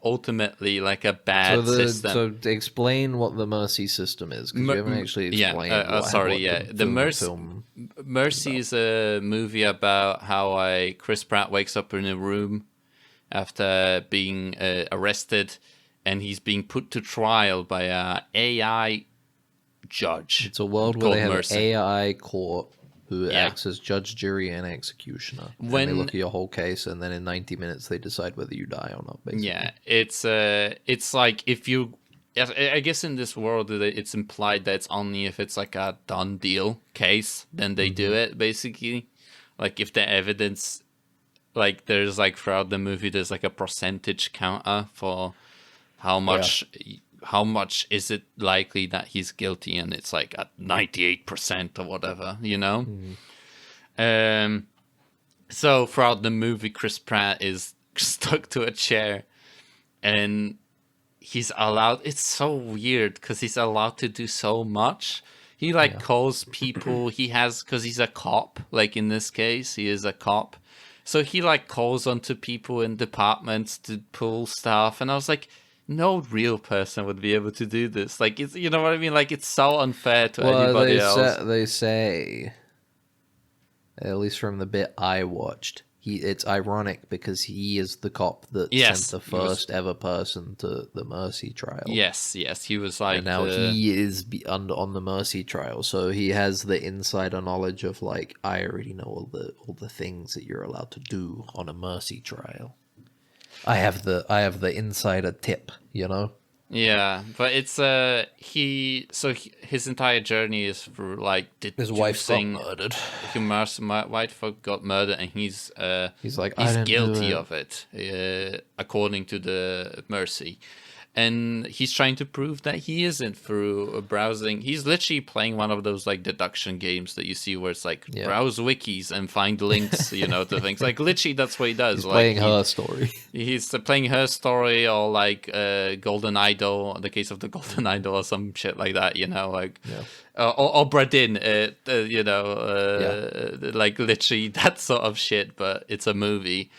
ultimately like a bad system. So explain what the Mercy system is, because you haven't actually explained. The Mercy is a movie about how Chris Pratt wakes up in a room after being arrested, and he's being put to trial by a AI judge. It's a world where they have Mercy. an AI court who acts as judge, jury, and executioner. When they look at your whole case, and then in 90 minutes they decide whether you die or not, basically. Yeah, it's like if you... I guess in this world it's implied that it's only if it's like a done deal case, then they do it, basically. Like if the evidence... Like there's like throughout the movie there's like a percentage counter for how much... How much is it likely that he's guilty? And it's like at 98% or whatever, So throughout the movie, Chris Pratt is stuck to a chair, and he's allowed. It's so weird because he's allowed to do so much. He calls people. He has, because he's a cop. Like in this case, he is a cop. So he calls onto people in departments to pull stuff, and I was like, no real person would be able to do this. Like, it's, you know what I mean? Like, it's so unfair to anybody else. They say, at least from the bit I watched, it's ironic because he is the cop that sent the first ever person to the Mercy trial. Yes, he was like... And now he is on the Mercy trial, so he has the insider knowledge of, like, I already know all the things that you're allowed to do on a Mercy trial. I have the insider tip, Yeah, but it's his entire journey is for his wife got murdered. My wife got murdered, and he's like, he's guilty of it, according to the Mercy. And he's trying to prove that he isn't through browsing. He's literally playing one of those deduction games that you see where it's browse wikis and find links, to things. Like literally, that's what he does. He's playing her story. He's playing her story, or Golden Idol, the case of the Golden Idol, or some shit like that. Or Bradin, like literally that sort of shit. But it's a movie,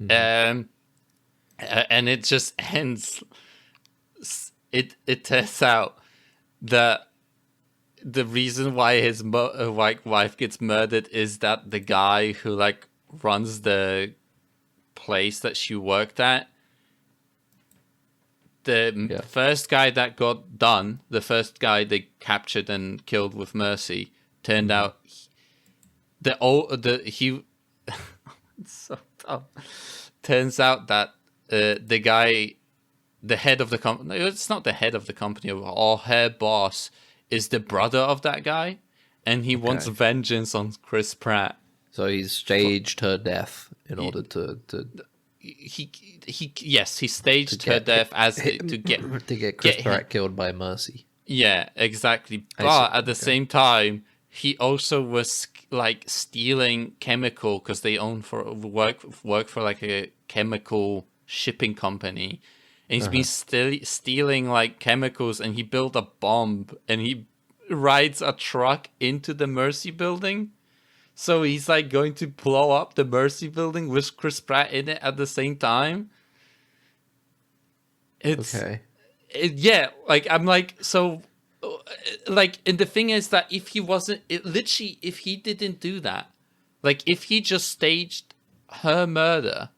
and it just ends. It turns out that the reason why his wife gets murdered is that the guy who like runs the place that she worked at, the first guy that got done, the first guy they captured and killed with Mercy, turned out it's so dumb. Turns out that the guy, the head of the company, it's not the head of the company, or her boss is the brother of that guy, and he wants vengeance on Chris Pratt. So he's staged her death in order to he staged her death to get Chris Pratt killed by Mercy. Yeah, exactly. But at the same time, he also was like stealing chemical because they work for like a chemical shipping company, and he's been stealing like chemicals, and he built a bomb, and he rides a truck into the Mercy building. So he's like going to blow up the Mercy building with Chris Pratt in it at the same time. It's like I'm like, so like, and the thing is that if he didn't do that, like if he just staged her murder,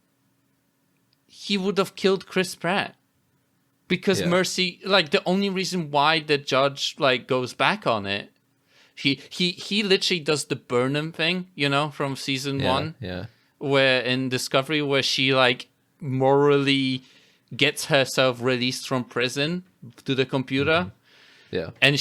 he would have killed Chris Pratt. Because Mercy, like the only reason why the judge like goes back on it, he literally does the Burnham thing, you know, from season 1, where in Discovery, where she like morally gets herself released from prison to the computer, and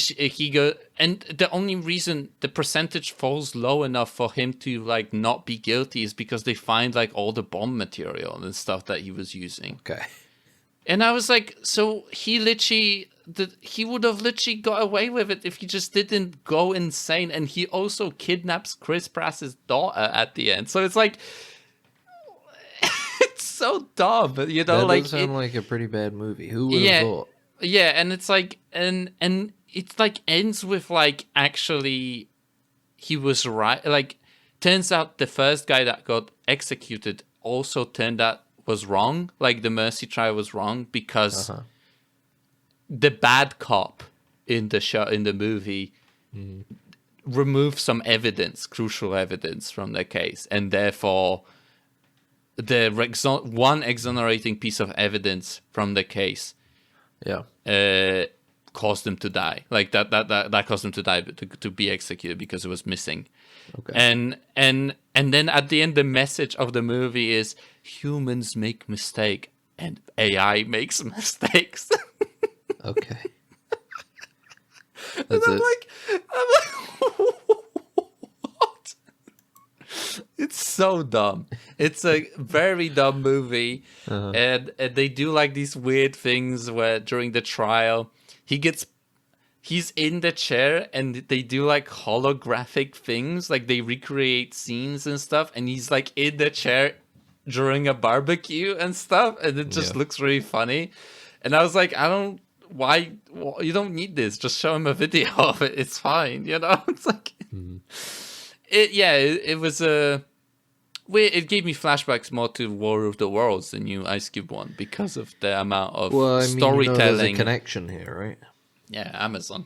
and the only reason the percentage falls low enough for him to like not be guilty is because they find like all the bomb material and stuff that he was using. Okay. And I was like, so he would have literally got away with it if he just didn't go insane. And he also kidnaps Chris Pratt's daughter at the end. So it's like, it's so dumb, you know? That like does sound like a pretty bad movie. Who would have thought? Yeah, and it's like, and it's like ends with like, actually, he was right. Like, turns out the first guy that got executed also turned out was wrong. Like the Mercy trial was wrong because the bad cop in the movie removed some evidence, crucial evidence from the case, and therefore the one exonerating piece of evidence from the case caused him to die. Like that caused him to die, to be executed because it was missing. Okay. And then at the end, the message of the movie is humans make mistake and AI makes mistakes. Okay. That's I'm like, what? It's so dumb. It's a very dumb movie, and they do like these weird things where during the trial he's in the chair and they do like holographic things, like they recreate scenes and stuff, and he's like in the chair during a barbecue and stuff, and it just looks really funny. And I was like, why you don't need this, just show him a video of it, it's fine, you know. It's like it was it gave me flashbacks more to War of the Worlds, the new Ice Cube one, because of the amount of storytelling. There's a connection here, right? Yeah, Amazon.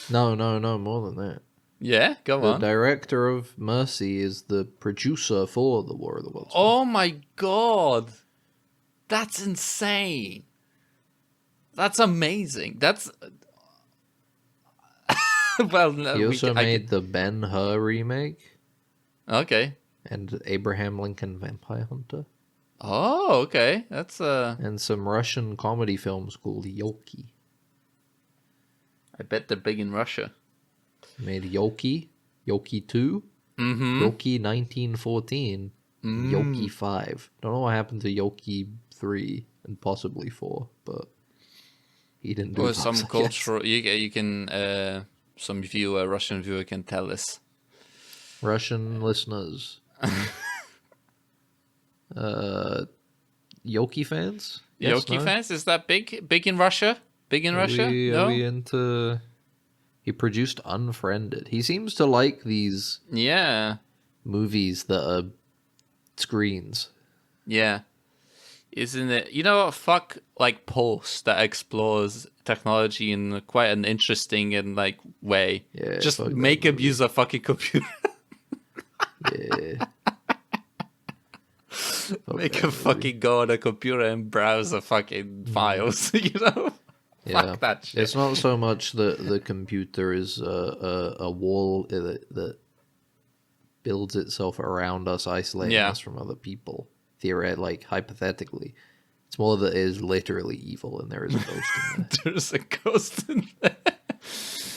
No, more than that. Yeah, go on. The director of Mercy is the producer for the War of the Worlds. Oh my god. That's insane. That's amazing. That's... well, no, he also made the Ben-Hur remake. Okay. And Abraham Lincoln Vampire Hunter. Oh, okay. That's and some Russian comedy films called Yoki. I bet they're big in Russia. Made Yoki, Yoki 2, Yoki 1914, Yoki 5. Don't know what happened to Yoki 3 and possibly 4, but he didn't do it. Or some cultural... You can... some Russian viewer can tell us. Russian listeners. Yoki fans? Yes, Yoki fans? Is that big? Big in Russia? Big in Russia? No? Are we into... He produced Unfriended. He seems to like these movies that are screens. Yeah. Isn't it? You know what? Fuck, like, Pulse that explores technology in quite an interesting and like way. Yeah, just fuck that make him movie. use a fucking computer. Yeah. Make him fucking go on a computer and browse the fucking files. You know? Yeah. Fuck that shit. It's not so much that the computer is a wall that builds itself around us, isolating us from other people. Like hypothetically, it's more that it is literally evil, and there is a ghost in there. There's a ghost in there.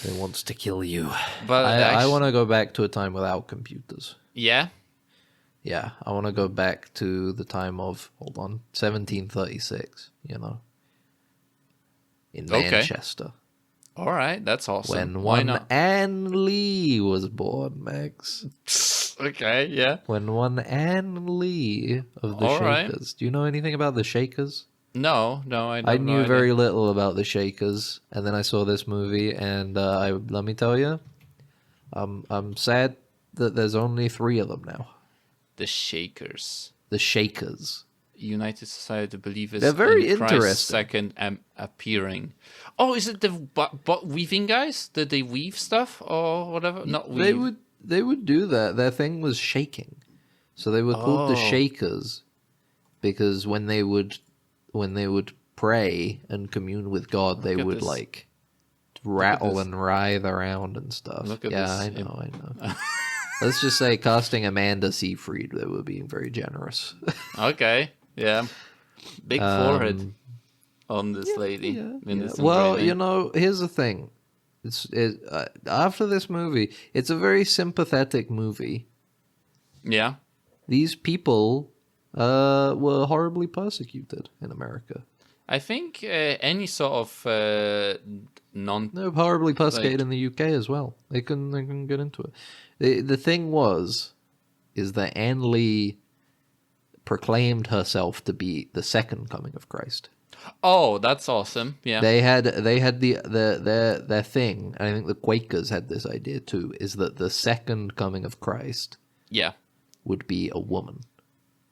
It wants to kill you. But I want to go back to a time without computers. Yeah. Yeah, I want to go back to the time of 1736. In Manchester. All right, that's awesome. When Why one not? Anne Lee was born, Max. Okay, yeah. When one Anne Lee of the All right. Shakers. Do you know anything about the Shakers? No, I don't I know knew idea. very little about the Shakers, and then I saw this movie, and let me tell you, I'm sad that there's only 3 of them now. The Shakers. The Shakers. United Society of Believers. They're very in Christ's interesting. second appearing. Oh, is it the weaving guys? Did they weave stuff or whatever? Not weave. They would do that. Their thing was shaking, so they were called the Shakers because when they would pray and commune with God, they would this. like rattle this. and writhe around and stuff. Look at yeah, this. I know. Let's just say, casting Amanda Seyfried, they were being very generous. Okay, yeah. Big forehead on this lady. Well, here's the thing. After this movie, it's a very sympathetic movie. Yeah. These people were horribly persecuted in America. I think any sort of non... They were horribly persecuted in the UK as well. They couldn't get into it. The thing is that Anne Lee proclaimed herself to be the second coming of Christ. Oh, that's awesome. Yeah. They had their thing, and I think the Quakers had this idea too, is that the second coming of Christ would be a woman.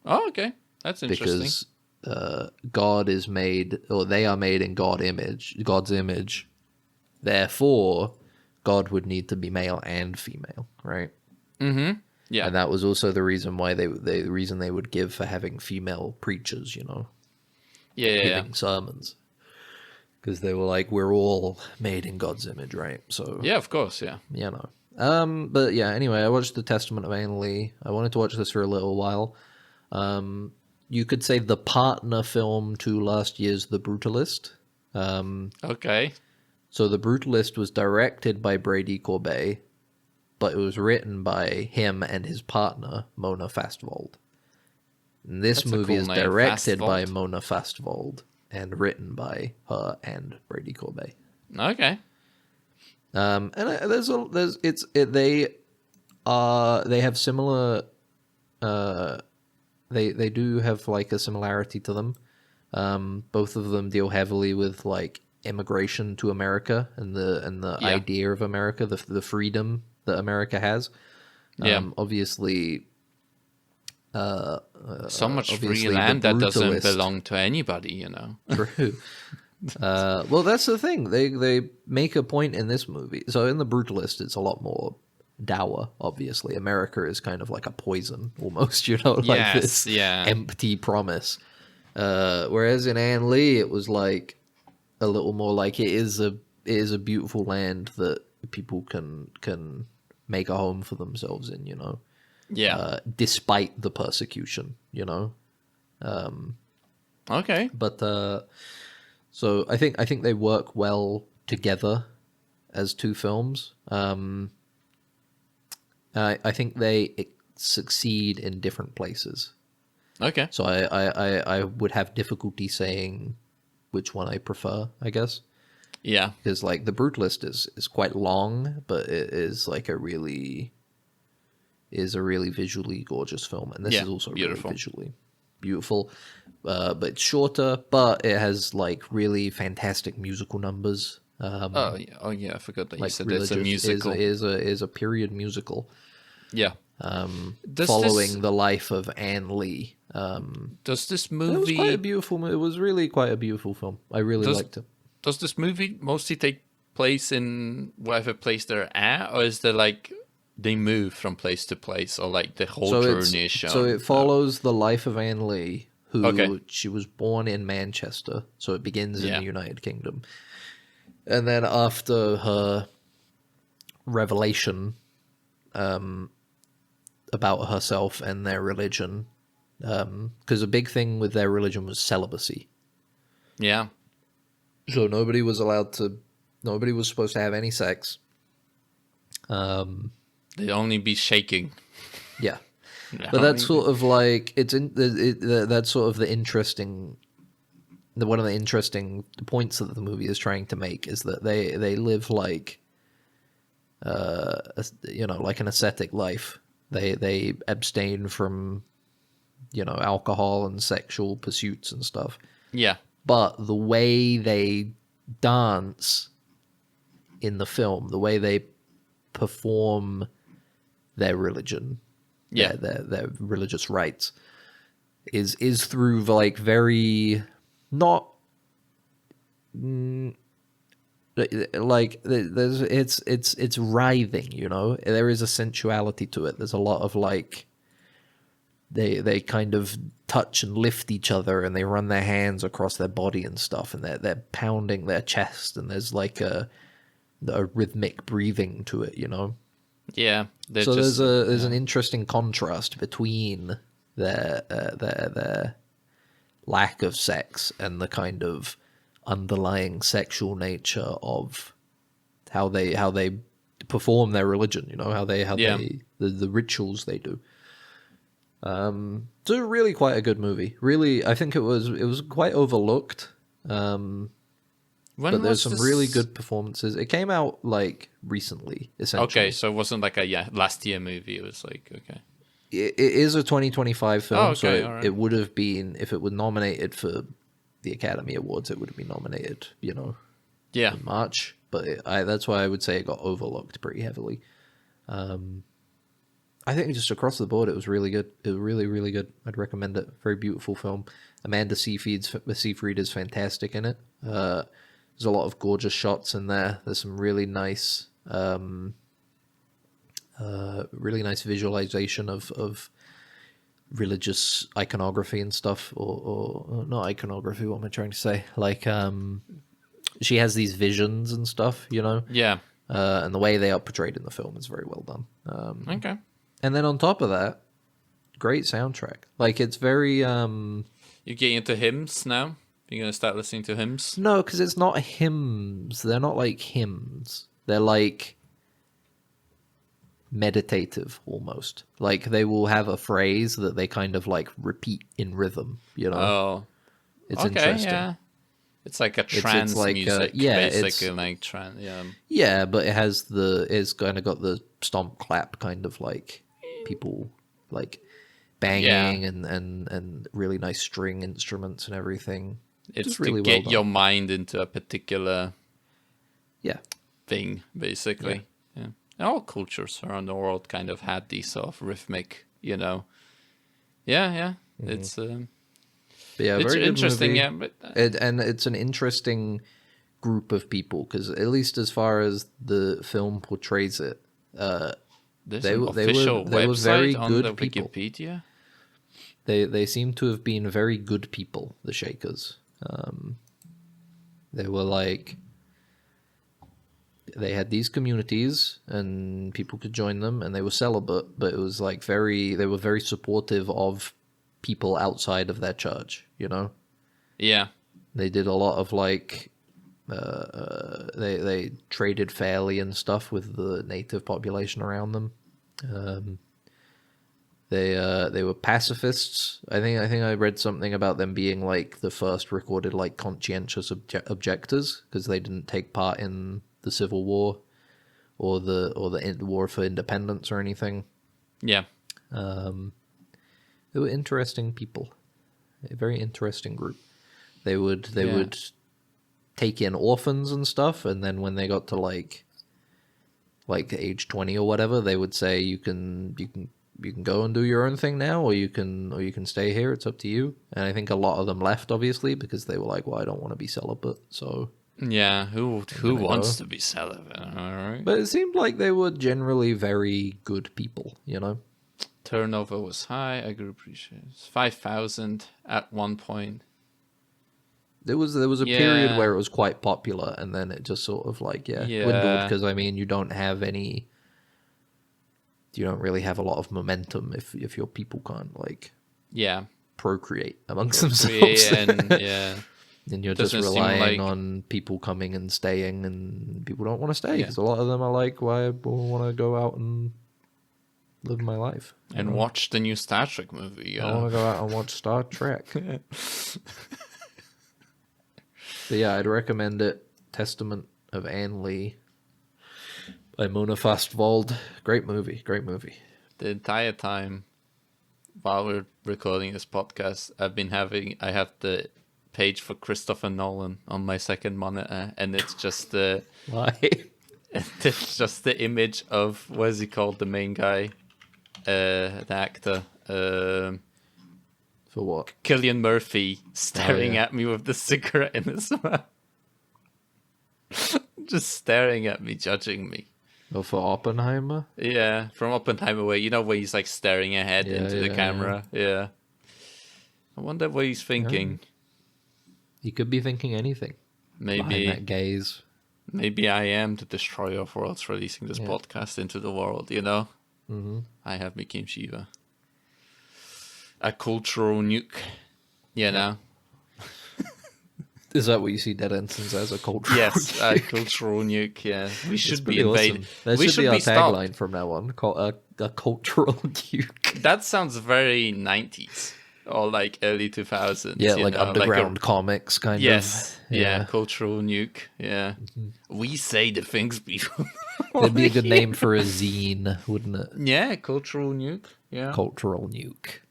Oh, okay. That's interesting. Because God is made, or they are made in God's image. Therefore, God would need to be male and female, right? Mm-hmm. Yeah. And that was also the reason why the reason they would give for having female preachers, giving sermons. Because they were like, we're all made in God's image, right? So yeah, of course, yeah. But yeah, anyway, I watched The Testament of Anne Lee. I wanted to watch this for a little while. You could say the partner film to last year's The Brutalist. Okay. So The Brutalist was directed by Brady Corbet, but it was written by him and his partner, Mona Fastvold. And this movie is directed by Mona Fastvold and written by her and Brady Corbet. Okay. And they have similar. They do have like a similarity to them. Both of them deal heavily with like immigration to America and the idea of America, the freedom that America has. Obviously. So much free land that doesn't belong to anybody, True. Well, that's the thing. They make a point in this movie. So in The Brutalist, it's a lot more dour, obviously. America is kind of like a poison, almost, like this empty promise. Whereas in Anne Lee, it was like a little more like it is a beautiful land that people can make a home for themselves in, despite the persecution, Okay. But so I think they work well together as two films. I think they succeed in different places. Okay. So I would have difficulty saying which one I prefer, I guess. Yeah. Because like The Brutalist is quite long, but it is like a really visually gorgeous film, and this is also beautiful. Really visually beautiful. But it's shorter, but it has like really fantastic musical numbers. I forgot that you said it's a musical. Is a period musical. Yeah. Following the life of Anne Lee, Does this It was movie? quite a beautiful. It was really quite a beautiful film. I really liked it. Does this movie mostly take place in whatever place they're at, or is there like they move from place to place, or like the whole journey is shown? So it follows the life of Anne Lee, who Okay. she was born in Manchester, so it begins in the United Kingdom, and then after her revelation about herself and their religion, because a big thing with their religion was celibacy. Yeah. So nobody was supposed to have any sex. They'd only be shaking. Yeah. But that's sort of like that's sort of the interesting. One of the interesting points that the movie is trying to make is that they live like, like an ascetic life. They abstain from, alcohol and sexual pursuits and stuff. Yeah. But the way they dance in the film, the way they perform their religion, their religious rites, is through like very not like there's it's writhing, there is a sensuality to it. There's a lot of like they kind of touch and lift each other, and they run their hands across their body and stuff, and they're pounding their chest, and there's like a rhythmic breathing to it, Yeah. So there's an interesting contrast between their lack of sex and the kind of underlying sexual nature of how they perform their religion, the rituals they do. So really quite a good movie. Really, I think it was quite overlooked. But there's some really good performances. It came out like recently, essentially. Okay, so it wasn't like a last year movie. It was like, okay. It is a 2025 film, Oh, okay, so all right. it would have been, if it were nominated for the Academy Awards, it would have been nominated, in March. But that's why I would say it got overlooked pretty heavily. I think just across the board, it was really good. It was really, really good. I'd recommend it. Very beautiful film. Amanda Seyfried is fantastic in it. There's a lot of gorgeous shots in there. There's some really nice visualization of religious iconography and stuff, or not iconography. What am I trying to say? Like, she has these visions and stuff, Yeah. And the way they are portrayed in the film is very well done. Okay. And then on top of that, great soundtrack. Like, it's very You getting into hymns now? You're gonna start listening to hymns? No, because it's not hymns. They're not like hymns. They're like meditative almost. Like, they will have a phrase that they kind of like repeat in rhythm, Oh. It's Okay, interesting. yeah. It's like a trance like, music, it's- basically, like trance. Yeah. Yeah, but it's kind of got the stomp clap kind of like people like banging and really nice string instruments and everything. It's Just really to well get done. your mind into a particular Yeah. thing, basically. Yeah. All cultures around the world kind of had these sort of rhythmic, Yeah. Mm-hmm. It's But yeah, it's very good interesting. movie. Yeah, but And it's an interesting group of people because at least as far as the film portrays it, there's they an were- official they were website very on good the people. Wikipedia. they seem to have been very good people, the Shakers. They were like, they had these communities and people could join them, and they were celibate, but it was like they were very supportive of people outside of their church, Yeah. They did a lot of like, they traded fairly and stuff with the native population around them. They were pacifists. I think I read something about them being like the first recorded like conscientious objectors because they didn't take part in the Civil War or the War for Independence or anything. Yeah. They were interesting people, a very interesting group. They would take in orphans and stuff, and then when they got to like age 20 or whatever, they would say you can you can go and do your own thing now, or you can stay here. It's up to you. And I think a lot of them left, obviously, because they were like, well, I don't want to be celibate. So yeah, who wants to be celibate? All right. But it seemed like they were generally very good people, you know. Turnover was high. I could appreciate it. 5,000 at one point. There was a period where it was quite popular, and then it just sort of dwindled, because I mean you don't really have a lot of momentum if your people can't procreate amongst themselves. And you're just relying on people coming and staying, and people don't want to stay because a lot of them are like, why I want to go out and live my life and watch the new Star Trek movie. I want to go out and watch Star Trek. But yeah, I'd recommend it. Testament of Anne Lee by Mona Fastvold. Great movie. The entire time while we're recording this podcast, I have the page for Christopher Nolan on my second monitor, and it's just the why? It's just the image of, what is he called, the main guy, the actor. For what? Cillian Murphy staring at me with the cigarette in his mouth. Just staring at me, judging me. Oh, for Oppenheimer? Yeah, from Oppenheimer, where he's like staring ahead into the camera. Yeah. I wonder what he's thinking. He could be thinking anything. Maybe behind that gaze. Maybe I am the destroyer of worlds, releasing this podcast into the world, you know? Mm-hmm. I have become Shiva. A cultural nuke, you know? Is that what you see Dead Ensigns as, a cultural nuke? Yes, a cultural nuke, yeah. We should be invaded. That should be our tagline from now on, called a cultural nuke. That sounds very 90s. Or like early 2000s. Yeah, like underground comics kind of. Yes, yeah, cultural nuke. Yeah. Mm-hmm. We say the things people. It'd be a good name for a zine, wouldn't it? Yeah, cultural nuke. Yeah. Cultural nuke.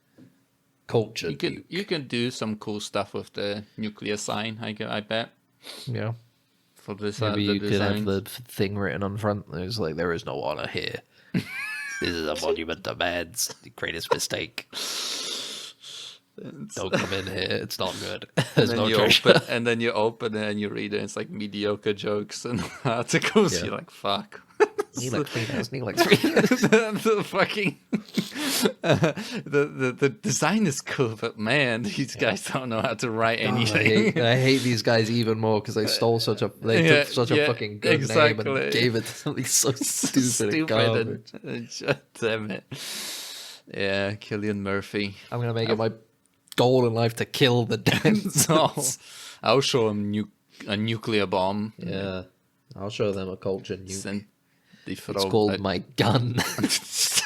Culture nuke. You can do some cool stuff with the nuclear sign, I bet. Yeah. For this, maybe you could have the thing written on front. There's like, there is no honor here. This is a monument to man's greatest mistake. Don't come in here. It's not good. There's no treasure. And then you open it and you read it. And it's like mediocre jokes and articles. Yeah. You're like, fuck. Neelix the fucking the design is cool, but man, these guys don't know how to write anything. I hate these guys even more because they stole took such a fucking good name and gave it to something so stupid and garbage. Damn it. Yeah, Cillian Murphy. I'm gonna make it my goal in life to kill the dance. I'll show them a nuclear bomb. Yeah, I'll show them a culture nuke. It's called my gun. It's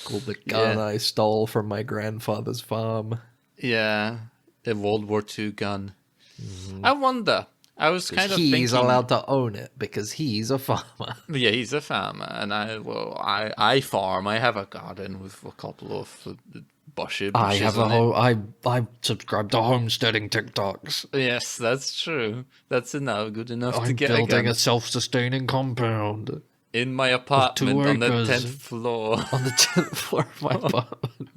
called the gun I stole from my grandfather's farm. Yeah, the World War II gun. Mm-hmm. I wonder. I was kind of thinking... He's allowed to own it because he's a farmer. Yeah, he's a farmer. And I farm. I have a garden with a couple of... bushes. I have a whole. I subscribe to homesteading TikToks. Yes, that's true. That's good enough to get. I'm building a self-sustaining compound in my apartment on the 10th floor. On the 10th floor of my apartment.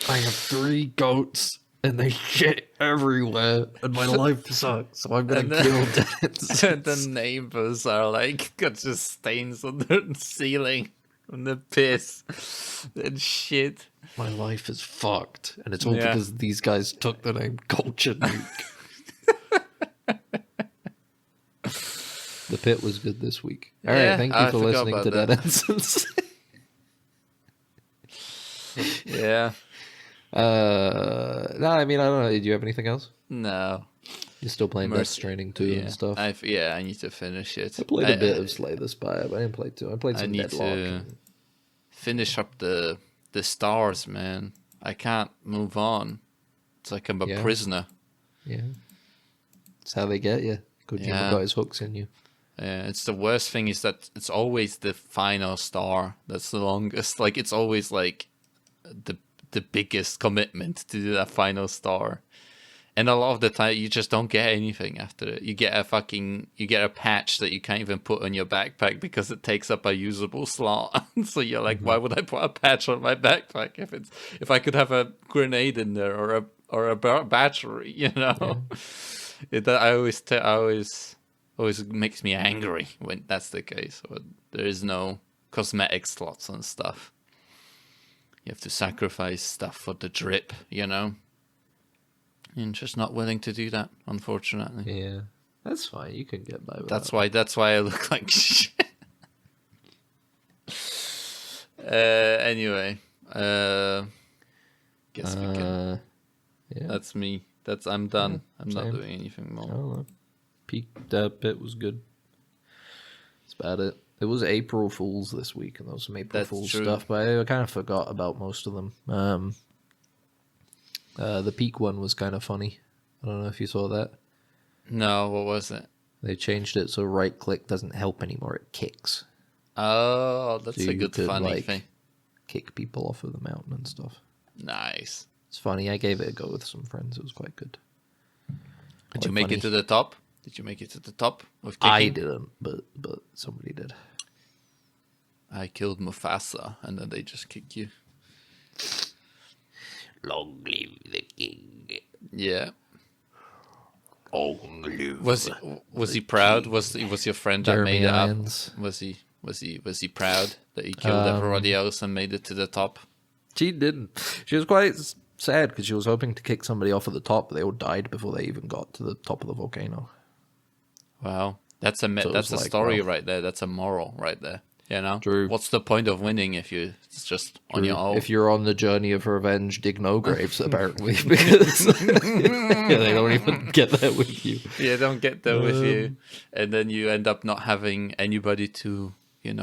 I have 3 goats and they shit everywhere, and my life sucks. So I'm gonna kill them. And the neighbors are like got just stains on the ceiling. From the piss and shit. My life is fucked. And it's all because these guys took the name Culture Nuke. The Pit was good this week. Alright, thank you for listening to Dead Ensigns. Yeah. No, I mean, I don't know. Do you have anything else? No. You're still playing Death Stranding 2 and stuff? I need to finish it. I played a bit of Slay the Spire, but I didn't play 2. I played some Deadlock. I need to finish up the stars, man. I can't move on. It's like I'm a prisoner. Yeah. That's how they get you. Kojima got his hooks in you. Yeah, it's the worst thing is that it's always the final star that's the longest. Like, it's always like the biggest commitment to do that final star. And a lot of the time, you just don't get anything after it. You get a patch that you can't even put on your backpack because it takes up a usable slot. So you're like, why would I put a patch on my backpack if I could have a grenade in there or a battery? You know, always makes me angry when that's the case. Or there is no cosmetic slots and stuff. You have to sacrifice stuff for the drip, you know. And just not willing to do that, unfortunately. Yeah, that's fine. You can get by with That's that. That's why I look like shit. Anyway, guess we can. Yeah. That's me. I'm done. Yeah, I'm not doing anything more. I don't know. Peak that bit was good. That's about it. It was April Fools this week, and there was some April Fools stuff, but I kind of forgot about most of them. The peak one was kind of funny. I don't know if you saw that. No, what was it? They changed it so right click doesn't help anymore; it kicks. Oh, that's So a good funny thing. Kick people off of the mountain and stuff. Nice. It's funny. I gave it a go with some friends. It was quite good. Did you make it to the top? Did you make it to the top of kicking? I didn't, but somebody did. I killed Mufasa, and then they just kick you. Long live the king. Yeah. Long live. Was he proud? Was your friend that Jeremy made it Irons. up? Was he proud that he killed everybody else and made it to the top? She didn't. She was quite sad because she was hoping to kick somebody off at the top, but they all died before they even got to the top of the volcano. Wow, that's a story right there. That's a moral right there. You know, True. What's the point of winning if it's just on your own? If you're on the journey of revenge, dig no graves, apparently, because they don't even get there with you. Yeah, don't get there with you, and then you end up not having anybody to,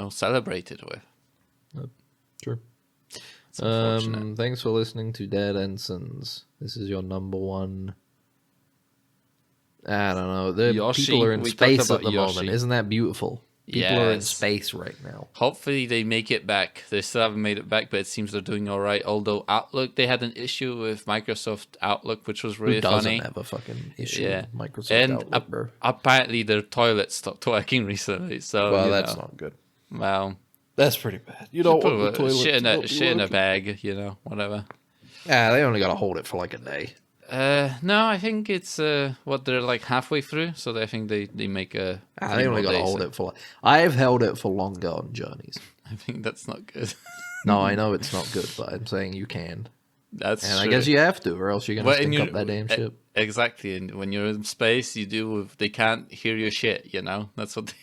celebrate it with. Sure. It's unfortunate. Thanks for listening to Dead Ensigns. This is your number one. I don't know. Yoshi. People are in We space talked at the about moment. Yoshi. Isn't that beautiful? People are in Yes. space right now. Hopefully they make it back. They still haven't made it back, but it seems they're doing all right. Although Outlook, they had an issue with Microsoft Outlook, which was really Who doesn't funny. have a fucking issue Yeah. with Microsoft And Outlook, bro? apparently their toilet stopped working recently. So Well, that's not good. Well, That's pretty bad. You don't put want the toilet shit to not be in a working. bag, whatever. Yeah, they only got to hold it for like a day. No, I think it's they're like halfway through, so I think they make a. They only got to hold it for. I've held it for longer on journeys. I think that's not good. No, I know it's not good, but I'm saying you can. That's And true. I guess you have to, or else you're gonna stink up that damn ship. Exactly, and when you're in space, they can't hear your shit. That's what they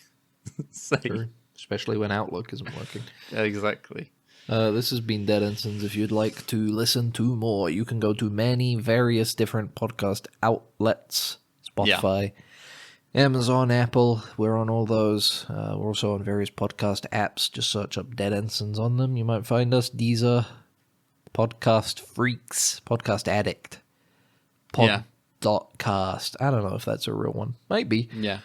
say. True. Especially when Outlook isn't working. Exactly. This has been Dead Ensigns. If you'd like to listen to more, you can go to many various different podcast outlets. Spotify, Amazon, Apple. We're on all those. We're also on various podcast apps. Just search up Dead Ensigns on them. You might find us. Deezer, Podcast Freaks, Podcast Addict, Pod.cast. I don't know if that's a real one. Might be. Yeah.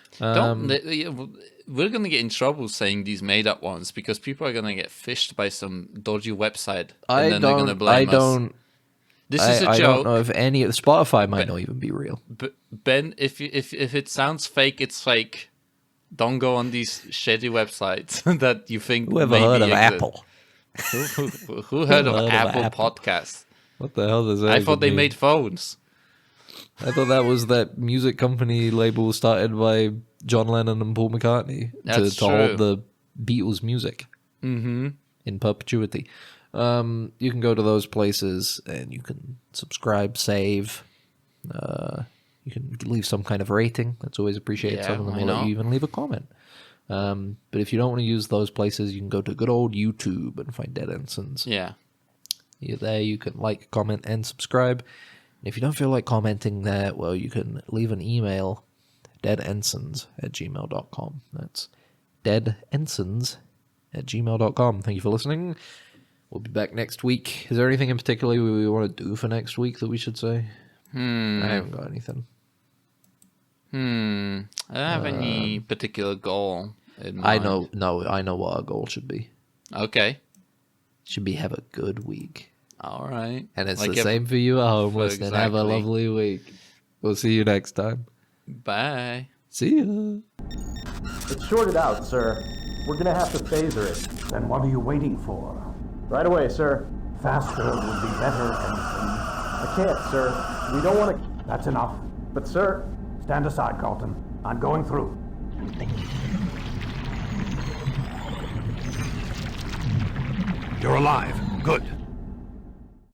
We're going to get in trouble saying these made-up ones because people are going to get fished by some dodgy website. And then they're going to blame us. This is a joke. I don't know if any of Spotify might not even be real. But Ben, if it sounds fake, it's fake. Don't go on these shady websites that you think Who ever maybe heard of exist. Apple? Who heard of Apple Podcasts? What the hell does that I thought they even mean? made phones. I thought that was that music company label started by John Lennon and Paul McCartney That's to hold the Beatles music in perpetuity. You can go to those places and you can subscribe, save. You can leave some kind of rating. That's always appreciated. Yeah, Some of them why will let not? you even leave a comment. But if you don't want to use those places, you can go to good old YouTube and find Dead Ensigns. Yeah. You're there, you can like, comment, and subscribe. And if you don't feel like commenting there, well, you can leave an email, deadensigns@gmail.com. That's deadensigns@gmail.com. Thank you for listening. We'll be back next week. Is there anything in particular we want to do for next week that we should say? I haven't got anything. I don't have any particular goal in mind. I know what our goal should be. Okay. Should be have a good week. All right. And it's Like the same for you at home listening. Have a Exactly. lovely week. We'll see you next time. Bye. See ya. It's shorted out, sir. We're gonna have to phaser it. Then what are you waiting for? Right away, sir. Faster would be better, Ensign. I can't, sir. We don't want to... That's enough. But, sir... Stand aside, Carlton. I'm going through. You're alive. Good.